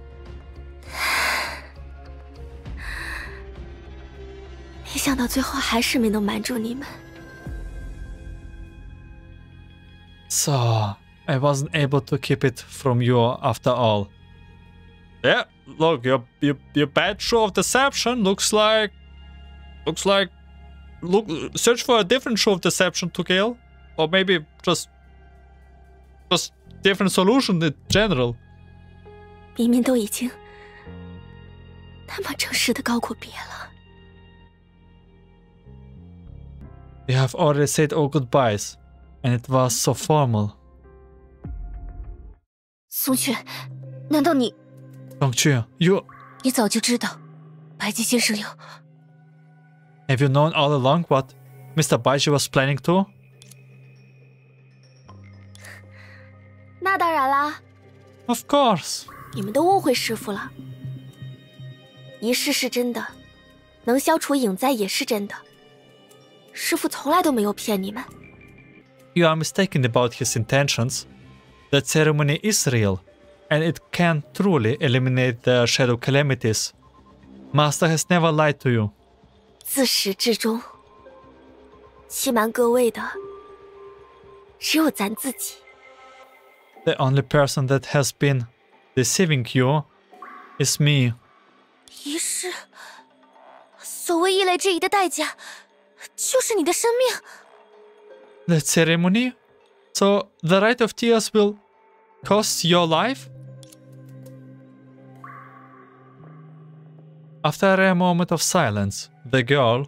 没想到最后还是没能瞒住你们。 So, I wasn't able to keep it from you after all. Yeah, look, your bad show of deception looks like search for a different show of deception to kill, or maybe just different solution in general. 明明都已经他妈正式的告过别了。 You have already said all goodbyes, and it was so formal. 松雀，难道你 Songque, you 你早就知道白姬先生要？ have you known all along what Mr. Baiji was planning to? 那当然啦， Of course. 你们都误会师傅了。仪式是真的，能消除影灾也是真的。师傅从来都没有骗你们。 You are mistaken about his intentions. The ceremony is real, and it can truly eliminate the shadow calamities. Master has never lied to you. 自始至终，欺瞒各位的只有咱自己。 The only person that has been deceiving you is me. 仪式，所谓异类之疑的代价，就是你的生命。 The ceremony? So the Rite of Tears will cost your life? After a moment of silence, the girl,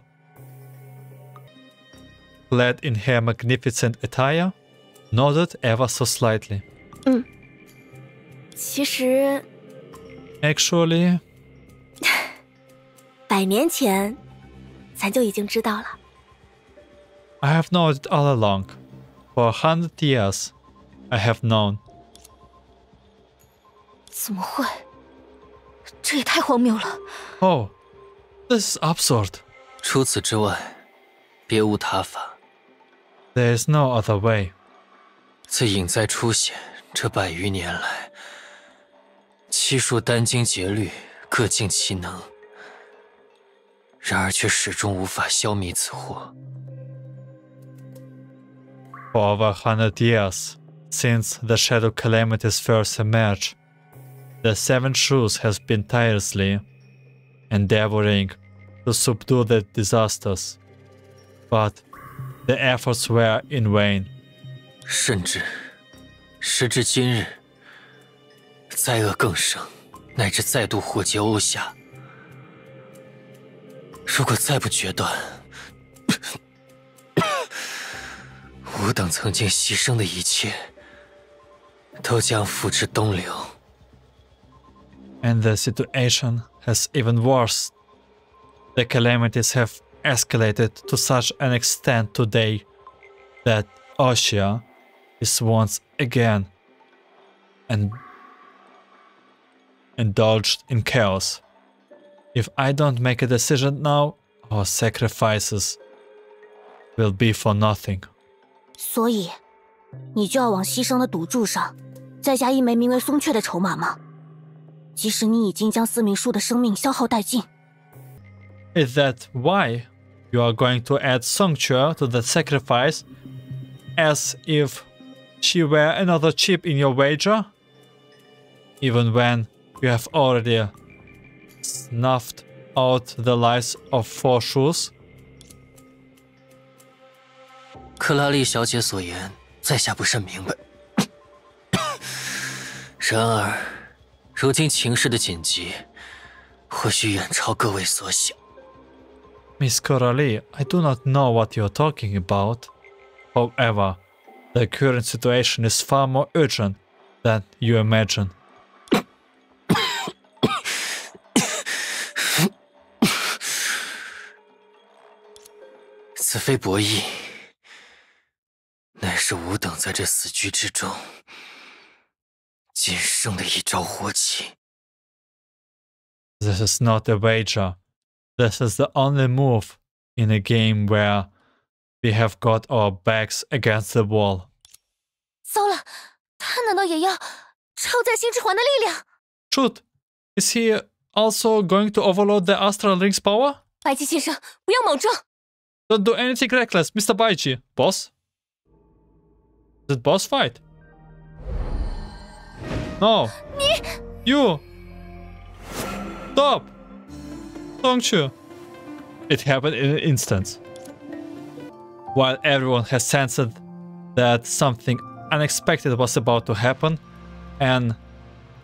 clad in her magnificent attire, nodded ever so slightly. 其实 Actually, 100年前，咱就已经知道了。 I have known it all along. For 100 years, I have known. 怎么会？这也太荒谬了！ Oh, this is absurd. 除此之外，别无他法。 There is no other way. 自影灾出现这100余年来，七术殚精竭虑，各尽其能，然而却始终无法消弭此祸。 For over 100 years, since the shadow calamities first emerged, the Seven Shoes has been tirelessly endeavoring to subdue the disasters, but the efforts were in vain. 甚至，时至今日，灾厄更生，乃至再度祸及欧夏。如果再不决断，吾等曾经牺牲的一切，都将付之东流。 And the situation has even worse. The calamities have escalated to such an extent today that Oshia is once again indulged in chaos. If I don't make a decision now, our sacrifices will be for nothing. 所以，你就要往牺牲的赌注上再加一枚名为松雀的筹码吗？即使你已经将4名树的生命消耗殆尽。 Is that why you are going to add Songque to the sacrifice, as if she were another chip in your wager? Even when you have already snuffed out the lives of 4 shoes? 克拉丽小姐所言，在下不甚明白。然而，如今情势的紧急，或许远超各位所想。 Miss Coralie, I do not know what you're talking about. However, the current situation is far more urgent than you imagine. 此非博弈，乃是吾等在这死局之中仅剩的一招活棋。This is not a wager. This is the only move in a game where we have got our backs against the wall. 糟了，他难道也要超载星之环的力量？ Shoot! Is he also going to overload the astral ring's power? 白姬先生，不要莽撞！ Don't do anything reckless, Mr. Baiji. Boss? Is it boss fight? No. You! Stop! Songque! It happened in an instant. While everyone has sensed that something unexpected was about to happen, an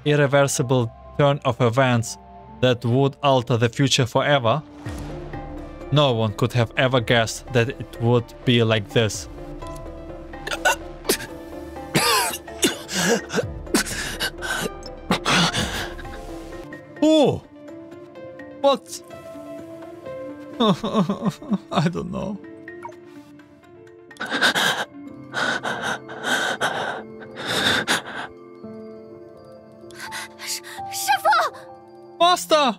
irreversible turn of events that would alter the future forever, no one could have ever guessed that it would be like this. Oh! What? I don't know. Master!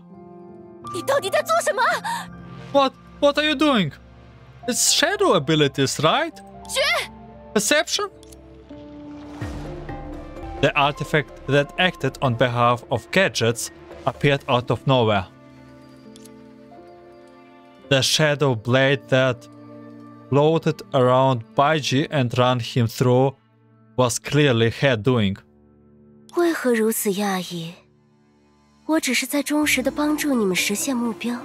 你到底在做什么？ What are you doing? It's shadow abilities, right? 绝！ Perception? The artifact that acted on behalf of gadgets appeared out of nowhere. The shadow blade that floated around Baiji and ran him through was clearly her doing. 为何如此讶异？我只是在忠实地帮助你们实现目标。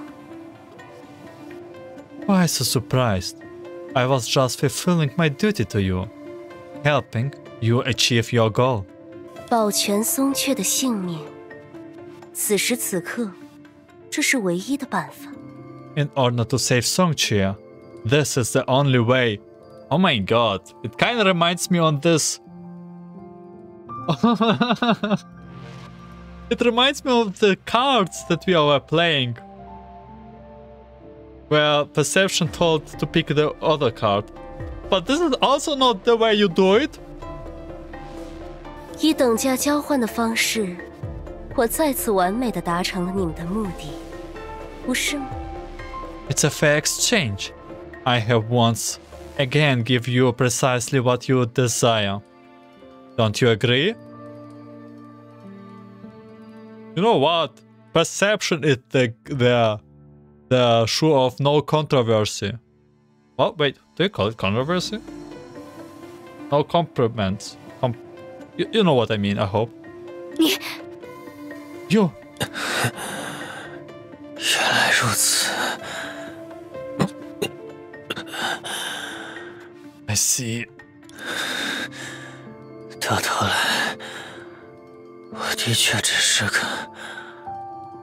Why so surprised? I was just fulfilling my duty to you, helping you achieve your goal. 保全松雀的性命，此时此刻，这是唯一的办法。 In order to save Songque, this is the only way. Oh my god, it kinda reminds me on this. It reminds me of the cards that we were playing. Where Perception told to pick the other card. But this is also not the way you do it. 以等价交换的方式，我再次完美地达成了你们的目的，不是吗？ It's a fair exchange. I have once again give you precisely what you desire. Don't you agree? You know what? Perception is the Shu of no controversy. Oh wait, do you call it controversy? No compliments. You know what I mean, I hope. You. 原来如此。 I see. 到头来，我的确只是个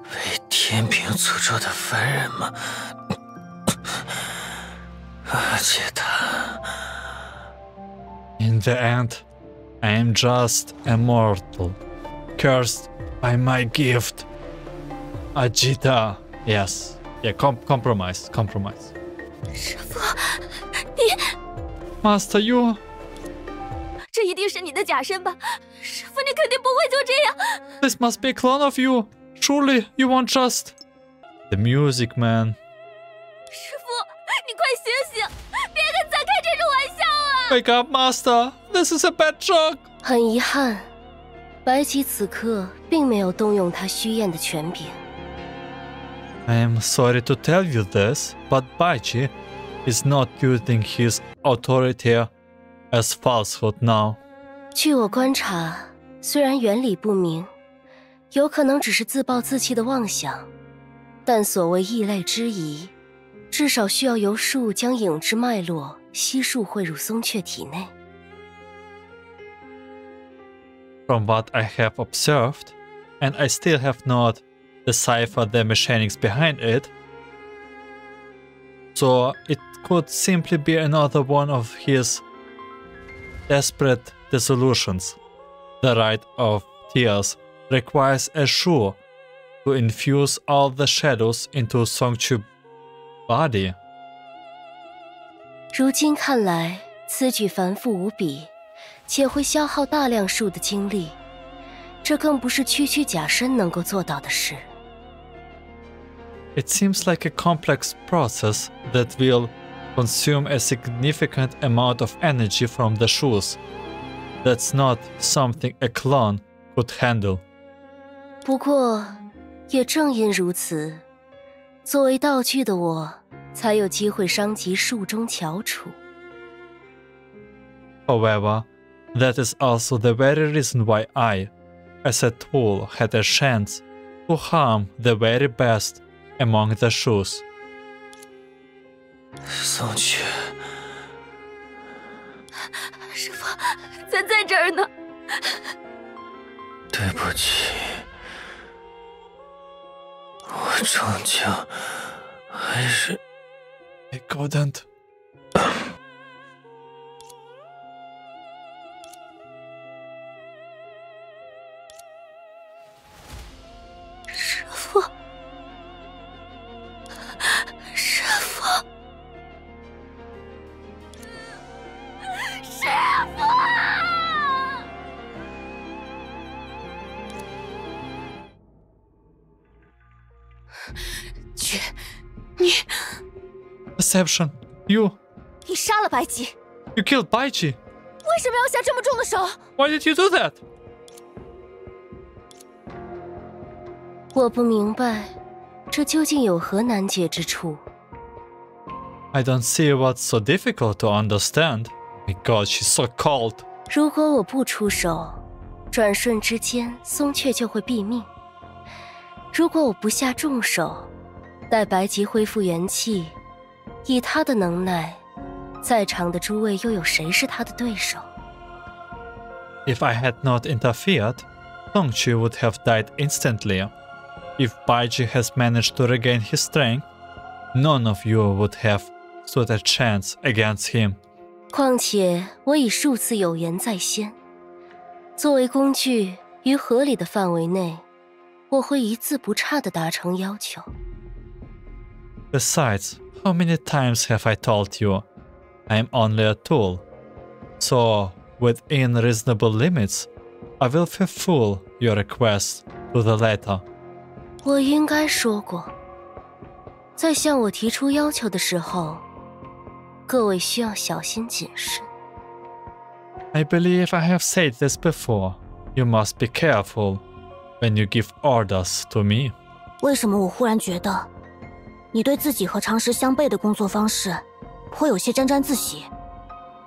被天平诅咒的凡人吗？而且他 In the end, I am just a mortal, cursed by my gift. Ajita. Yes. Yeah, compromise. 师父， Master, you... 这一定是你的假身吧？师父，你肯定不会就这样。 This must be a clone of you. Surely you won't just... The music, man. 师父，你快醒醒，别跟咱开这种玩笑啊！ Wake up, Master. This is a bad joke. 很遗憾，白姬此刻并没有动用他虚焰的权柄。 I am sorry to tell you this, but Baiji is not using his authority as falsehood now. 据我观察，虽然原理不明，有可能只是自暴自弃的妄想，但所谓异类之疑，至少需要由树将影之脉络悉数汇入松雀体内。 From what I have observed, and I still have not deciphered the mechanics behind it, so it could simply be another one of his desperate dissolutions. The Rite of Tears requires a Shu to infuse all the shadows into Songque's body. 如今看来，此举繁复无比，且会消耗大量数的精力，这更不是区区假身能够做到的事。It seems like a complex process that will consume a significant amount of energy from the shoes. That's not something a clone could handle. 不过，也正因如此，作为道具的我，才有机会伤及术中翘楚。However, that is also the very reason why I, as a tool, had a chance to harm the very best among the shoes. 宋缺，师父，咱在这儿呢。对不起，我终究还是 I couldn't. 师父，师父，师父！去，你 Perception, you 你杀了白姬， killed Baiji. 为什么要下这么重的手？ Why did you do that? 我不明白，这究竟有何难解之处？ I don't see what's so difficult to understand. My God, she's so cold. 如果我不出手，转瞬之间松雀就会毙命。如果我不下重手，待白吉恢复元气，以他的能耐，在场的诸位又有谁是他的对手？ If I had not interfered, Songque would have died instantly. If Baiji has managed to regain his strength, none of you would have stood a chance against him. 况且我已数次有言在先，作为工具，于合理的范围内，我会一字不差地达成要求。 Besides, how many times have I told you, I am only a tool. So, within reasonable limits, I will fulfill your request to the letter. 我应该说过，在向我提出要求的时候，各位需要小心谨慎。 I believe I have said this before. You must be careful when you give orders to me. 为什么我忽然觉得，你对自己和常识相悖的工作方式，颇有些沾沾自喜？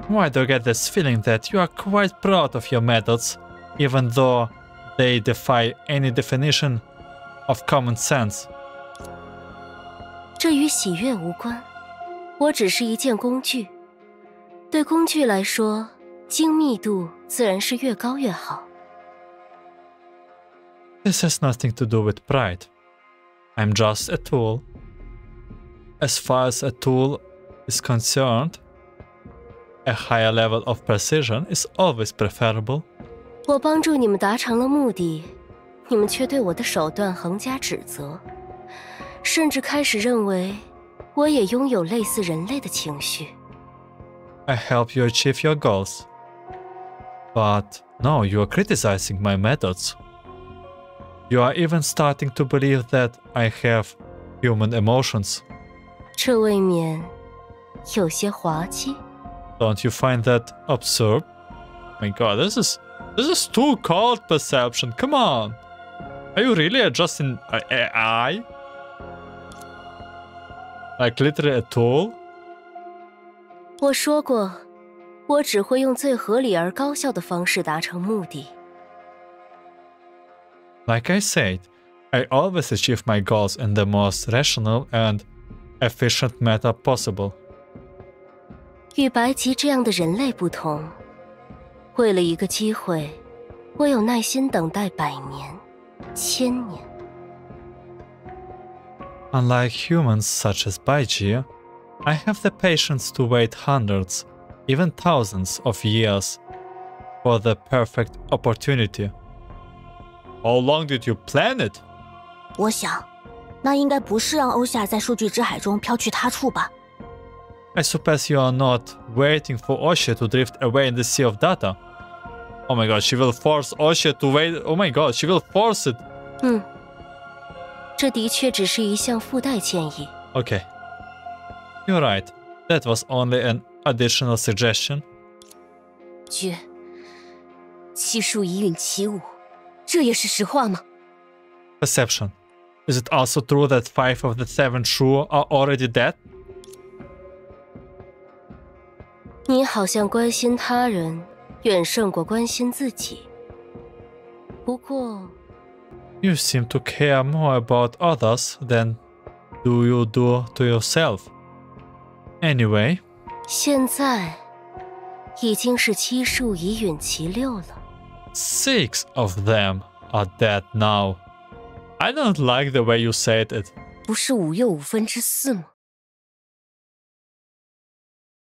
Why do I get this feeling that you are quite proud of your methods, even though they defy any definition of common sense? 这与喜悦无关，我只是一件工具。对工具来说，精密度自然是越高越好。 This has nothing to do with pride. I'm just a tool. As far as a tool is concerned, a higher level of precision is always preferable. 我帮助你们达成了目的，你们却对我的手段横加指责，甚至开始认为我也拥有类似人类的情绪。 I help you achieve your goals. But now you are criticizing my methods. You are even starting to believe that I have human emotions. 这未免有些滑稽。 Don't you find that absurd? My God, this is too cold, Perception. Come on. Are you really adjusting AI? Like literally a tool? 我说过，我只会用最合理而高效的方式达成目的。 Like I said, I always achieve my goals in the most rational and efficient manner possible. 与白吉这样的人类不同，为了一个机会，我有耐心等待100年、1000年。 Unlike humans such as Baiji, I have the patience to wait hundreds, even thousands of years for the perfect opportunity. How long did you plan it? 我想，那应该不是让欧夏在数据之海中飘去他处吧？ I suppose you are not waiting for Oshie to drift away in the sea of data. Oh my god, she will force Oshie to wait. Oh my god, she will force it. 这的确只是一项附带建议。 Okay. You're right. That was only an additional suggestion. 绝，七术已陨其舞，这也是实话吗？ Perception. Is it also true that 5 of the 7 Shu are already dead? 你好像关心他人远胜过关心自己。不过， You seem to care more about others than you do to yourself. Anyway, 现在已经是七术已陨其六了。 6 of them are dead now. I don't like the way you said it. 不是5又4/5吗？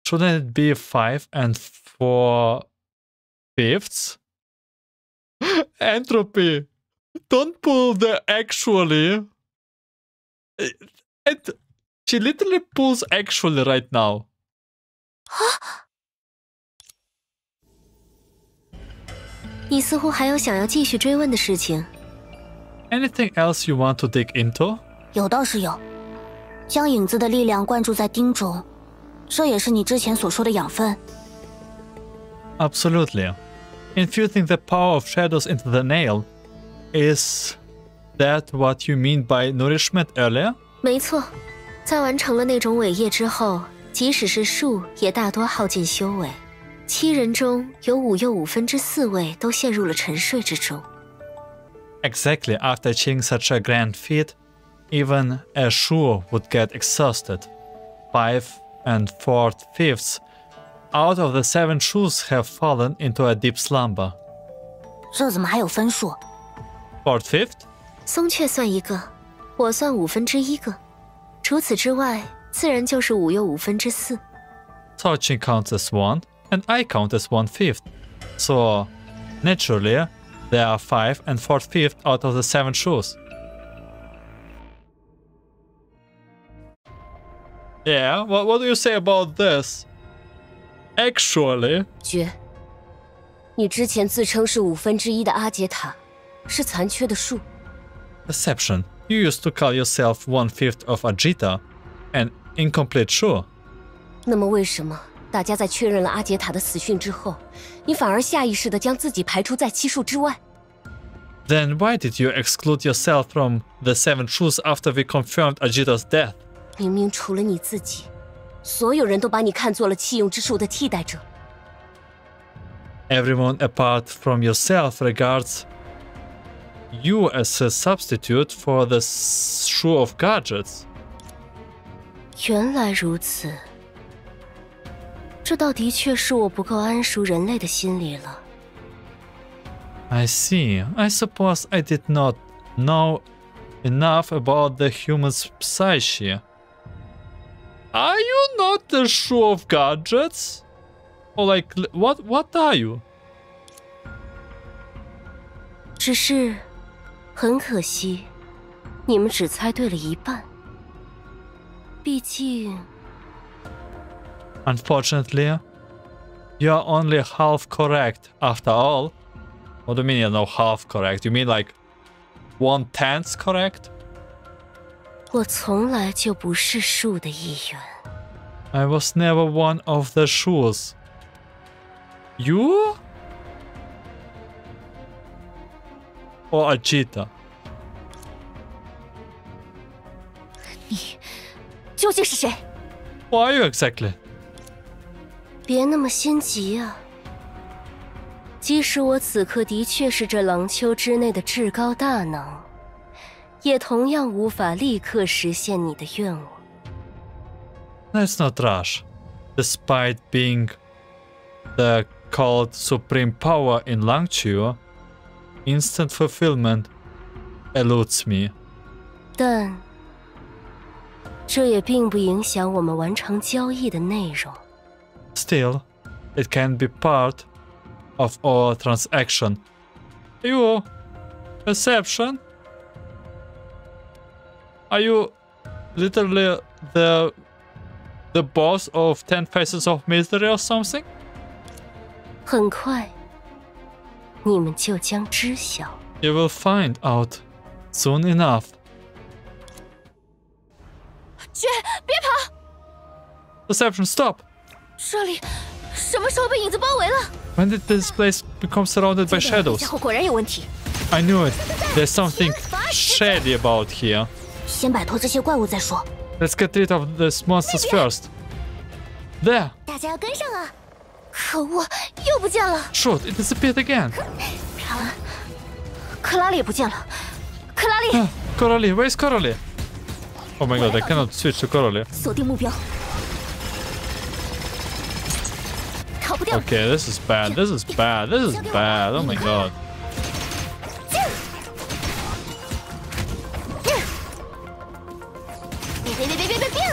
Shouldn't it be 5 and 4/5? Entropy. Don't pull the actually. And she literally pulls actually right now. 你似乎还有想要继续追问的事情。 Anything else you want to dig into? 有倒是有，将影子的力量灌注在钉中，这也是你之前所说的养分。 Absolutely. Infusing the power of shadows into the nail. Is that what you mean by nourishment earlier? 没错，在完成了那种伟业之后，即使是术也大多耗尽修为。7人中有5又4/5位都陷入了沉睡之中。 Exactly, after achieving such a grand feat, even a Shu would get exhausted. 5 and 4/5 out of the 7 Shus have fallen into a deep slumber. 这怎么还有分数？ 4/5? 松雀算一个，我算1/5个。除此之外，自然就是5又4/5。 Touching counts as 1, and I count as 1/5. So, naturally, there are 5 and 4/5 out of the 7 Shus. Yeah, what do you say about this? Actually, 绝，你之前自称是1/5的阿杰塔，是残缺的术。 Perception. You used to call yourself 1/5 of Ajita, an incomplete Shu. 那么为什么大家在确认了阿杰塔的死讯之后，你反而下意识地将自己排除在七术之外？ Then why did you exclude yourself from the 7 Shus after we confirmed Ajita's death? 明明除了你自己，所有人都把你看作了弃用之术的替代者。 Everyone apart from yourself regards you as a substitute for the Shu of Gadgets. 原来如此，这倒的确是我不够谙熟人类的心理了。 I see. I suppose I did not know enough about the human's psyche. Are you not the Shu of Gadgets? Or like, what are you? 只是，很可惜，你们只猜对了一半。毕竟， Unfortunately, you are only half correct after all. What do you mean you're not half correct? You mean like 1/10 correct? 我从来就不是树的一员。 I was never one of the Shus. You? Or Ajita? 究竟是谁？ Who are you exactly? 别那么心急啊！即使我此刻的确是这廊丘之内的至高大能，也同样无法立刻实现你的愿望。 Let's not rush. Despite being the called supreme power in Langqiu, instant fulfillment eludes me. 但这也并不影响我们完成交易的内容。 Still, it can be part of our transaction. You, perception? Are you literally the the boss of 10 Faces of Misery or something? 很快，你们就将知晓。 You will find out soon enough. 绝，别跑！ Perception, stop! 这里什么时候被影子包围了？ When did this place become surrounded by 这 shadows? 家伙果然有问题。 I knew it. There's something shady about here. 先摆脱这些怪物再说。 Let's get rid of these monsters first. There! 大家要跟上啊！可恶，又不见了！ Shoot, it disappeared again. 克拉丽也不见了。克拉丽， Coralie, where's Coralie? Oh my god, I cannot switch to Coralie. 锁定目标。逃不掉。 Okay, this is bad. This is bad. This is bad. Oh my god. 别！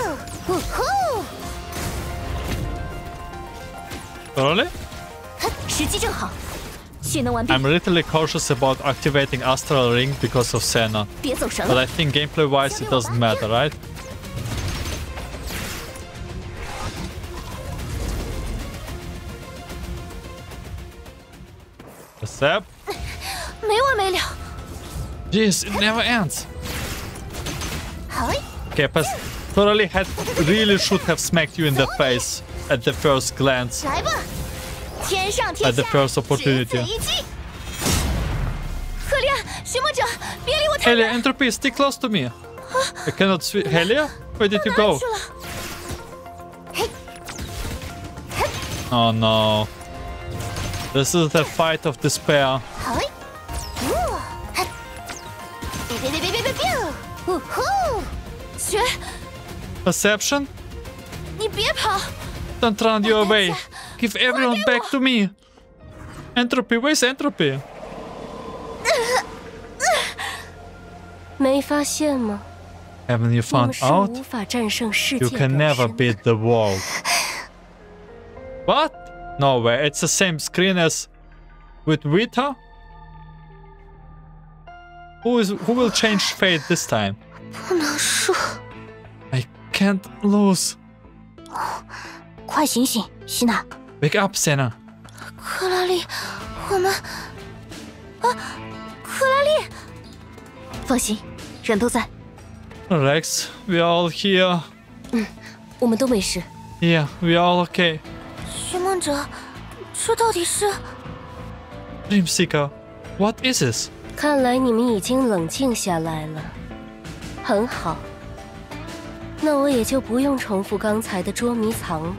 呜呼！ Coralie? 时机正好，蓄能完毕。 I'm literally cautious about activating astral ring because of Senna. 别走神 But 了。 I think gameplay-wise it doesn't matter, right? Percept? 没完没了。 Jeez, it never ends. 好嘞， Okay, Coralie really should have smacked you in the face at the first glance, 来吧！天上天 at the 下， first 只此 opportunity. 一击。赫利亚，寻梦者，别离我太远。 Helia, entropy, stay close to me. I cannot switch. Helia? Where did you go? 去了。 Oh no. This is the fight of despair. 好嘞，别！呜呼！绝， Perception? 你别跑！ Don't run your way. Give everyone back to me. Entropy, where's entropy? 没发现吗？ Haven't you 你 found 们是 out? 无法战胜世 You 界 can 本 never 身。 beat the world. What? No way. It's the same screen as with Vita? Who will change fate this time? 不能输！ I can't lose. 快醒醒，希娜！ Wake up, Senna. 克拉丽，我们……克拉丽，放心，人都在。 Rex, we are all here. 我们都没事。 Yeah, we are all okay. 寻梦者，这到底是？ Dream Seeker, what is this? 看来你们已经冷静下来了，很好。那我也就不用重复刚才的捉迷藏了。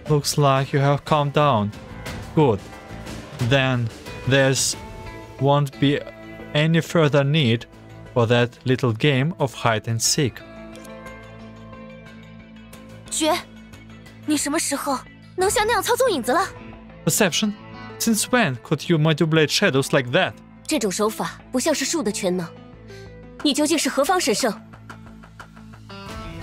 Looks like you have calmed down. Good. Then there's won't be any further need for that little game of hide and seek. 绝，你什么时候能像那样操纵影子了？ Perception? Since when could you manipulate shadows like that? 这种手法不像是树的全能。你究竟是何方神圣？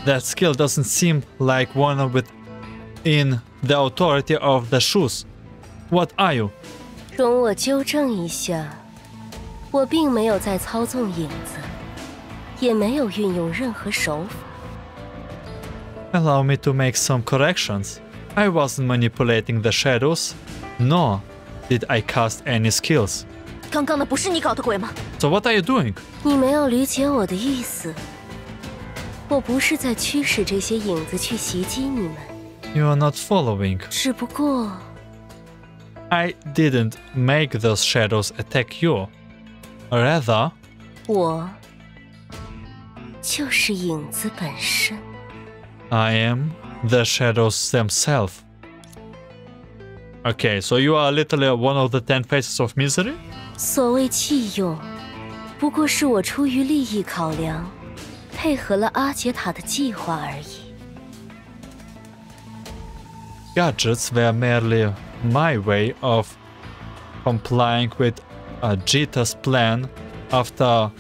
That skill doesn't seem like one within the authority of the Shus. What are you? 容我纠正一下，我并没有在操纵影子，也没有运用任何手法。 Allow me to make some corrections. I wasn't manipulating the shadows, nor did I cast any skills. 刚刚的不是你搞的鬼吗？ So what are you doing? 你没有理解我的意思，我不是在驱使这些影子去袭击你们， You are not following. 只不过 I didn't make those shadows attack you. Rather, 我就是影子本身。 I am the shadows themselves. Okay, so you are literally one of the 10 faces of misery? 所谓弃用，不过是我出于利益考量，配合了阿杰塔的计划而已。 Gadgets were merely my way of complying with Jita's plan after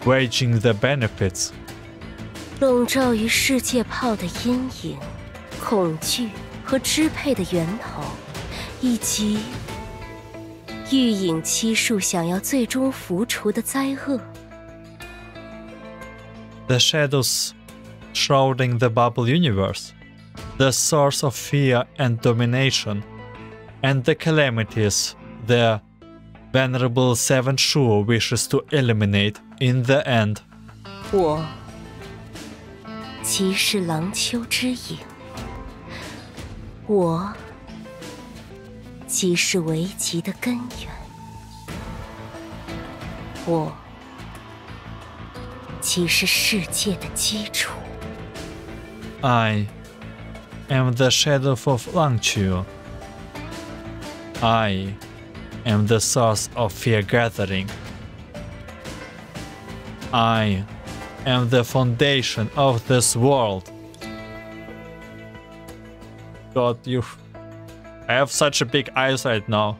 waging the benefits. 笼罩于世界炮的阴影、恐惧和支配的源头，以及御影七术想要最终拂除的灾厄。The shadows shrouding the bubble universe, the source of fear and domination, and the calamities the venerable Seven Shu wishes to eliminate in the end. 我即是廊丘之影，我即是危急的根源，我即是世界的基础。 I am the shadow of Langqiu. I am the source of fear gathering. I am the foundation of this world. God, I have such a big eyes right now.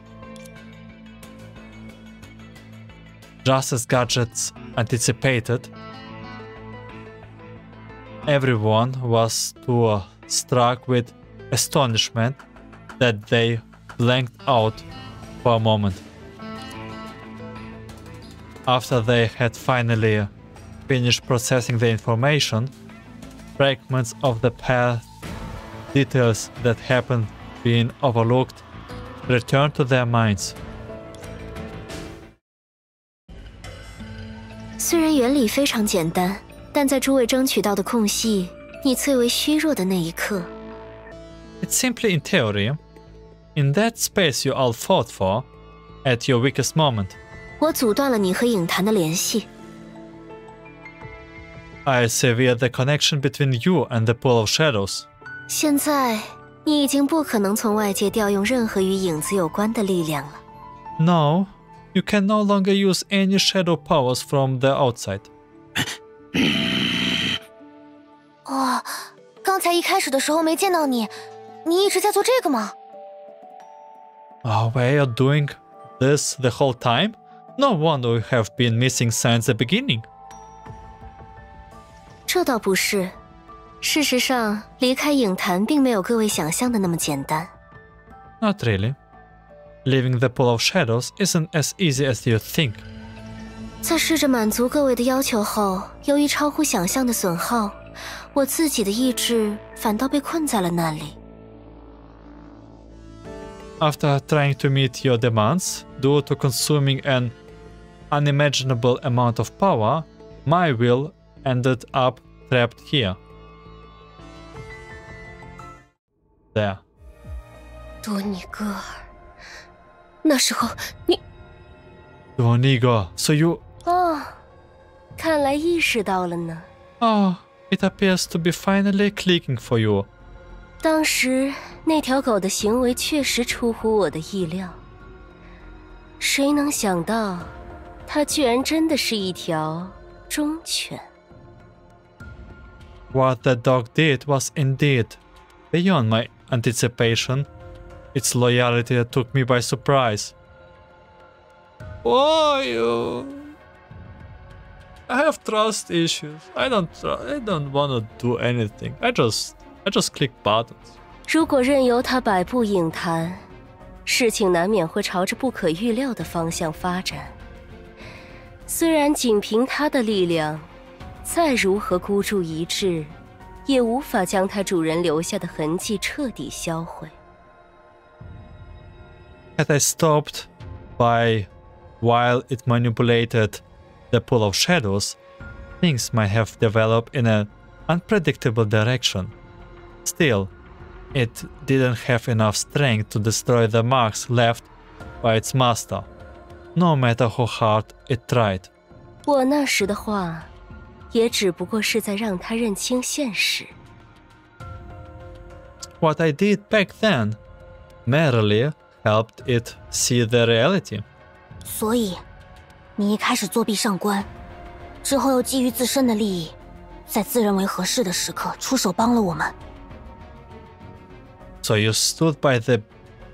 Just as Gadgets anticipated, everyone was too struck with astonishment that they blanked out for a moment. After they had finally finished processing the information, fragments of the past details that happened being overlooked returned to their minds. 虽然原理非常简单，但在诸位争取到的空隙，你最为虚弱的那一刻。It's simply in theory. In that space you all fought for, at your weakest moment. 我阻断了你和影坛的联系。 I severed the connection between you and the pool of shadows. 现在，你已经不可能从外界调用任何与影子有关的力量了。 Now, you can no longer use any shadow powers from the outside. 哦，刚才一开始的时候没见到你，你一直在做这个吗？ Were you doing this the whole time? No wonder we have been missing since the beginning. 这倒不是，事实上，离开影坛并没有各位想象的那么简单。 Not really. Leaving the pool of shadows isn't as easy as you think. 在试着满足各位的要求后，由于超乎想象的损耗，我自己的意志反倒被困在了那里。 After trying to meet your demands, due to consuming an unimaginable amount of power, my will ended up trapped here. There. 多尼戈尔，那时候你Donigo, so you... 哦，看来意识到了呢。 Oh, it appears to be finally clicking for you. 当时那条狗的行为确实出乎我的意料，谁能想到，它居然真的是一条忠犬。 What the dog did was indeed beyond my anticipation. Its loyalty took me by surprise. Why you? I have trust issues. I don't want to do anything. I just click buttons. 如果任由它摆布影坛，事情难免会朝着不可预料的方向发展。虽然仅凭它的力量，再如何孤注一掷，也无法将它主人留下的痕迹彻底销毁。 Had I stopped by while it manipulated the pool of shadows, things might have developed in an unpredictable direction. Still, it didn't have enough strength to destroy the marks left by its master, no matter how hard it tried. 我那时的话，也只不过是在让他认清现实。 What I did back then merely helped it see the reality. 所以，你一开始作弊上官，之后又基于自身的利益，在自认为合适的时刻出手帮了我们。 So you stood by the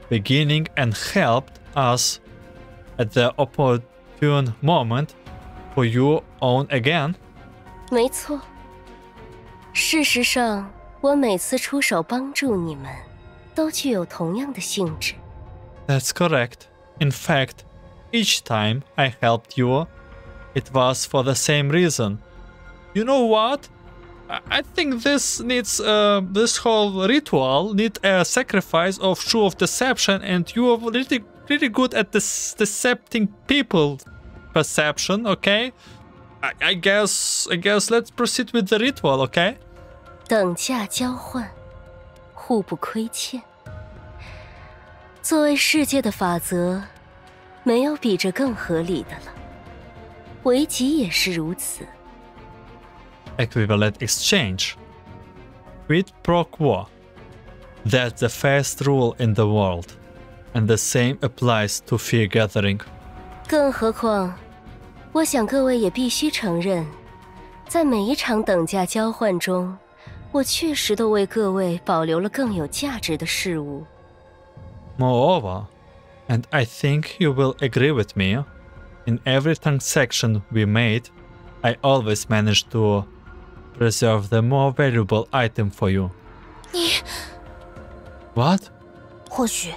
beginning and helped us at the opportune moment for your own again? 没错。事实上，我每次出手帮助你们，都具有同样的性质。 That's correct. In fact, each time I helped you, it was for the same reason. You know what? I think this needs this whole ritual need a sacrifice of Shu of Deception, and you are really good at this decepting people perception. Okay, I guess let's proceed with the ritual. Okay. 等价交换，互不亏欠。作为世界的法则，没有比这更合理的了。为己也是如此。 Equivalent exchange. Quid pro quo. That's the first rule in the world, and the same applies to fear gathering. 更何况，我想各位也必须承认，在每一场等价交换中，我确实都为各位保留了更有价值的事物。 Moreover, and I think you will agree with me, in every transaction we made, I always managed to preserve the more valuable item for you. 你 What? 或许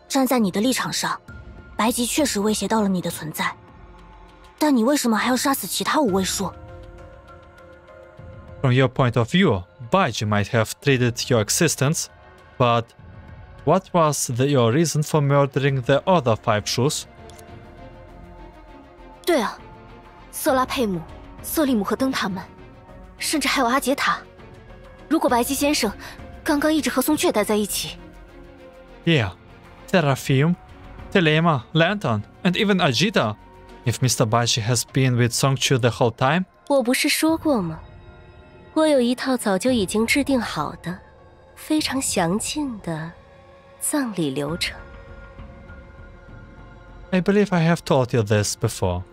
站在你的立场上，白吉确实威胁到了你的存在，但你为什么还要杀死其他五位数？ From your point of view, Baiji might have treated your existence, but what was your reason for murdering the other 5 Shus? 对啊，瑟拉佩姆、瑟利姆和灯塔们，甚至还有阿杰塔。如果白姬先生刚刚一直和松雀待在一起 Yeah, Seraphim, Telema, Lantern, and even Ajita. If Mr. Baiji has been with Songque the whole time, 我不是说过吗？我有一套早就已经制定好的、非常详尽的葬礼流程。 I believe I have told you this before.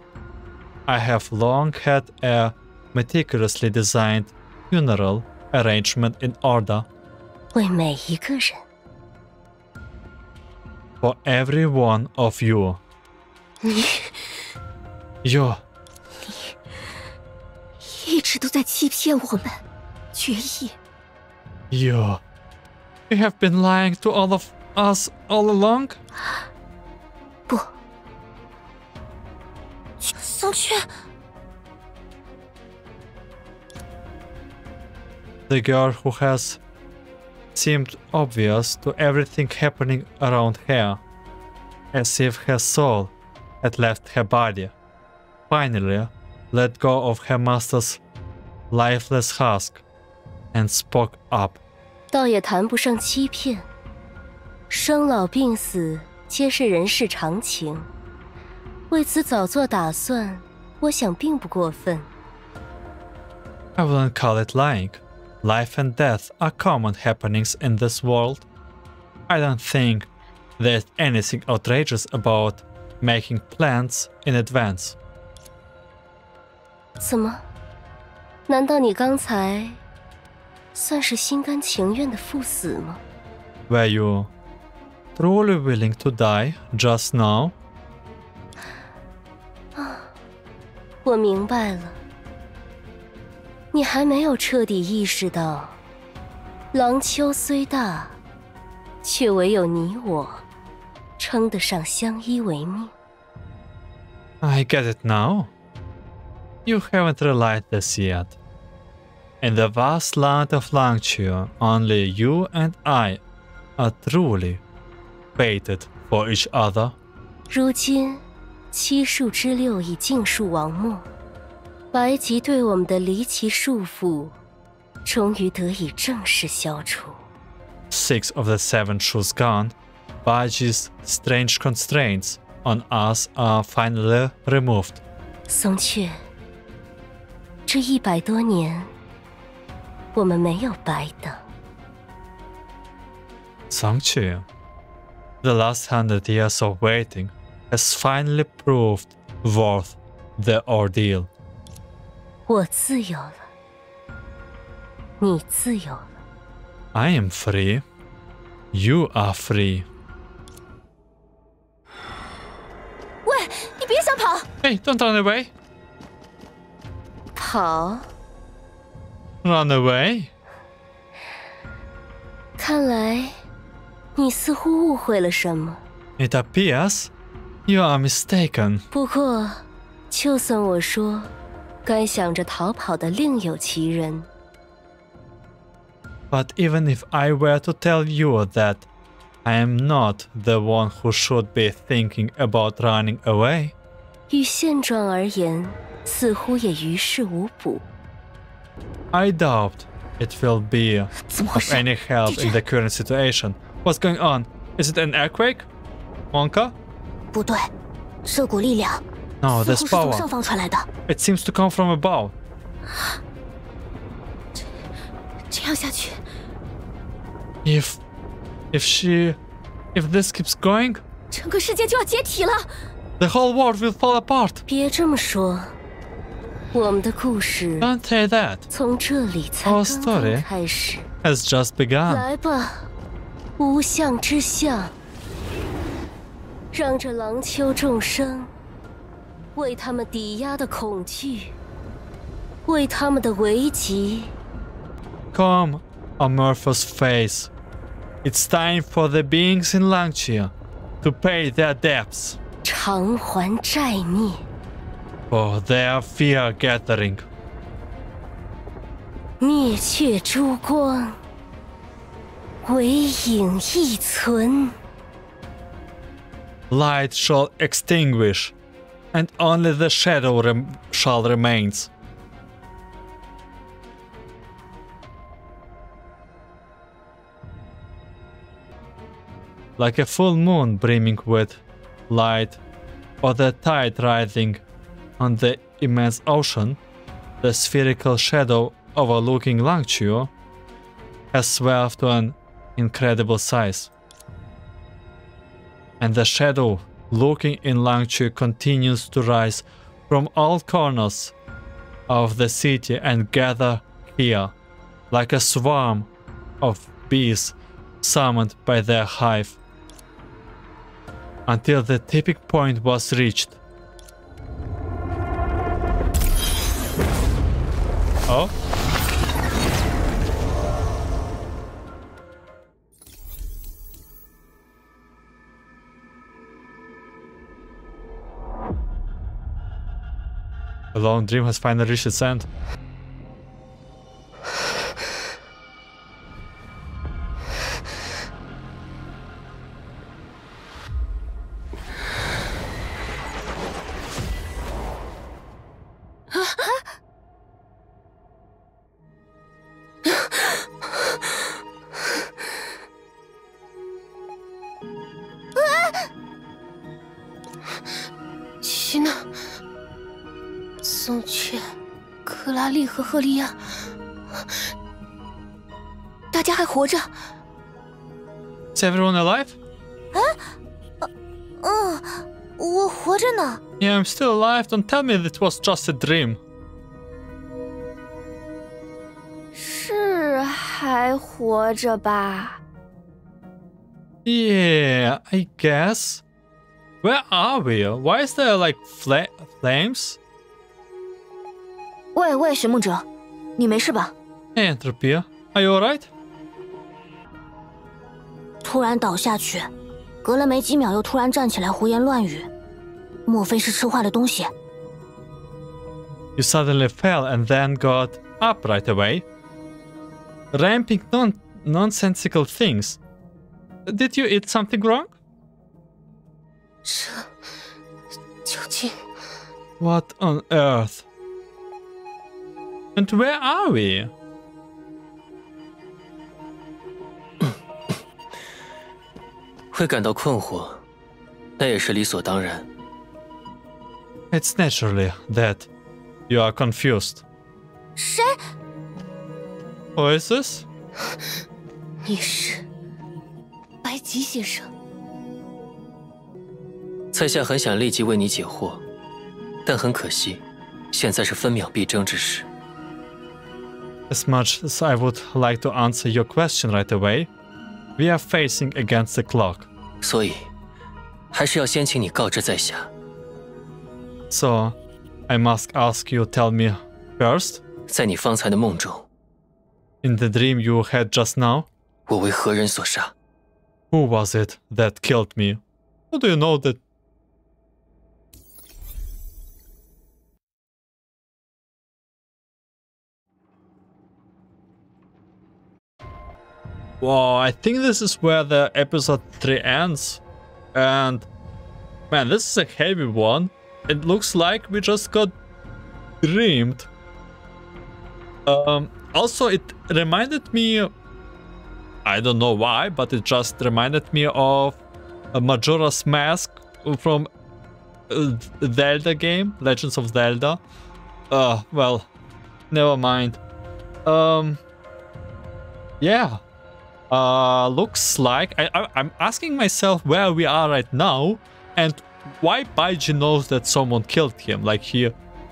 I have long had a meticulously designed funeral arrangement in order 为每一个人， for every one of you. 你 You, 一直都在欺骗我们，决议。you have been lying to all of us all along? 不，松雀， The girl who has seemed obvious to everything happening around her, as if her soul had left her body, finally let go of her master's lifeless husk and spoke up. 倒也谈不上欺骗。生老病死皆是人世常情，为此早做打算，我想并不过分。 I wouldn't call it lying. Life and death are common happenings in this world. I don't think there's anything outrageous about making plans in advance. 怎么？难道你刚才算是心甘情愿的赴死吗？ Were you truly willing to die just now? 我明白了，你还没有彻底意识到，廊丘虽大，却唯有你我称得上相依为命。 I get it now. You haven't realized this yet. In the vast land of Langchu, only you and I are truly fated for each other. 如今七术之六已尽数亡没，白吉对我们的离奇束缚，终于得以正式消除。 6 of the 7 Shus gone, Baiji's strange constraints on us are finally removed. 松雀，这100多年，我们没有白等。 Songque, the last 100 years of waiting has finally proved worth the ordeal. 我自由了，你自由了。 I am free. You are free. 喂，你别想跑！ Hey, don't run away. 跑， Run away? 看来你似乎误会了什么。 It appears you are mistaken. 不过，就算我说该想着逃跑的另有其人。But even if I were to tell you that I am not the one who should be thinking about running away, 于现状而言，似乎也于事无补。I doubt it will be 怎么回 of 事？ any help in the current situation. What's going on? Is it an earthquake? Honkai? 不对，这股力量 No, 似 there's 乎是从 power. 上方传来的。 It seems to come from above. 这样下去， If this keeps going, 整个世界就要解体了。 the whole world will fall apart. 别这么说，我们的故事 Don't say that. 从这里才 Our 刚刚 story 开始。 Has just begun. 来吧，无相之相，让这郎丘众生为他们抵押的恐惧，为他们的危急。 Come, amorphous face. It's time for the beings in Langchia to pay their debts 偿还债孽， for their fear gathering. 灭却珠光，唯影亦存。 Light shall extinguish, and only the shadow shall remains. Like a full moon brimming with light, or the tide rising on the immense ocean, the spherical shadow overlooking Langchuo has swelled to an incredible size. And the shadow looking in Langchuo continues to rise from all corners of the city and gather here, like a swarm of bees summoned by their hive, until the tipping point was reached. Oh? The long dream has finally reached its end. Songque、克拉丽和赫利亚，大家还活着。Is everyone alive? 我活着呢。 Yeah, I'm still alive. Don't tell me that it was just a dream. 是还活着吧？ Yeah, I guess. Where are we? Why is there like flames? 喂，寻梦者，你没事吧？ Hey, Entropy, are you alright? 突然倒下去，隔了没几秒又突然站起来胡言乱语，莫非是吃坏了东西？ You suddenly fell and then got up right away, ramping nonsensical things. Did you eat something wrong? 这究竟 What on earth? And where are we? 会感到困惑，那也是理所当然。 It's naturally that you are confused. 谁？ Who is this? 你是白吉先生。在下很想立即为你解惑，但很可惜，现在是分秒必争之时。 As much as I would like to answer your question right away, we are facing against the clock. 所以，还是要先请你告知在下。 So, I must ask you tell me first, 在你方才的梦中， in the dream you had just now, 我为何人所杀？ who was it that killed me? How do you know that Well, I think this is where the episode 3 ends. And man, this is a heavy one. It looks like we just got dreamed. Also, it reminded me, I don't know why, but it just reminded me of a Majora's Mask from Zelda game, Legends of Zelda. Well, never mind. Yeah. Looks like I'm asking myself where we are right now and why Baiji knows that someone killed him. Like, he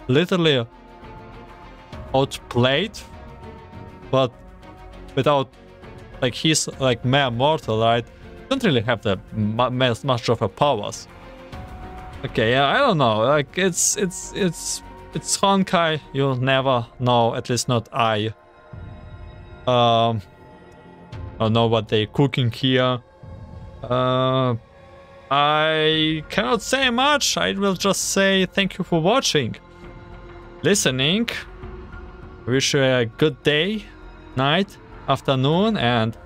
literally outplayed, but without, like, he's like mere mortal, right? Don't really have the much of a powers. Okay, yeah, I don't know. Like, it's Honkai. You'll never know. At least not I. I don't know what they're cooking here. I cannot say much. I will just say thank you for watching, listening. Wish you a good day, night, afternoon, and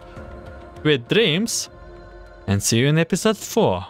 sweet dreams. And see you in episode 4.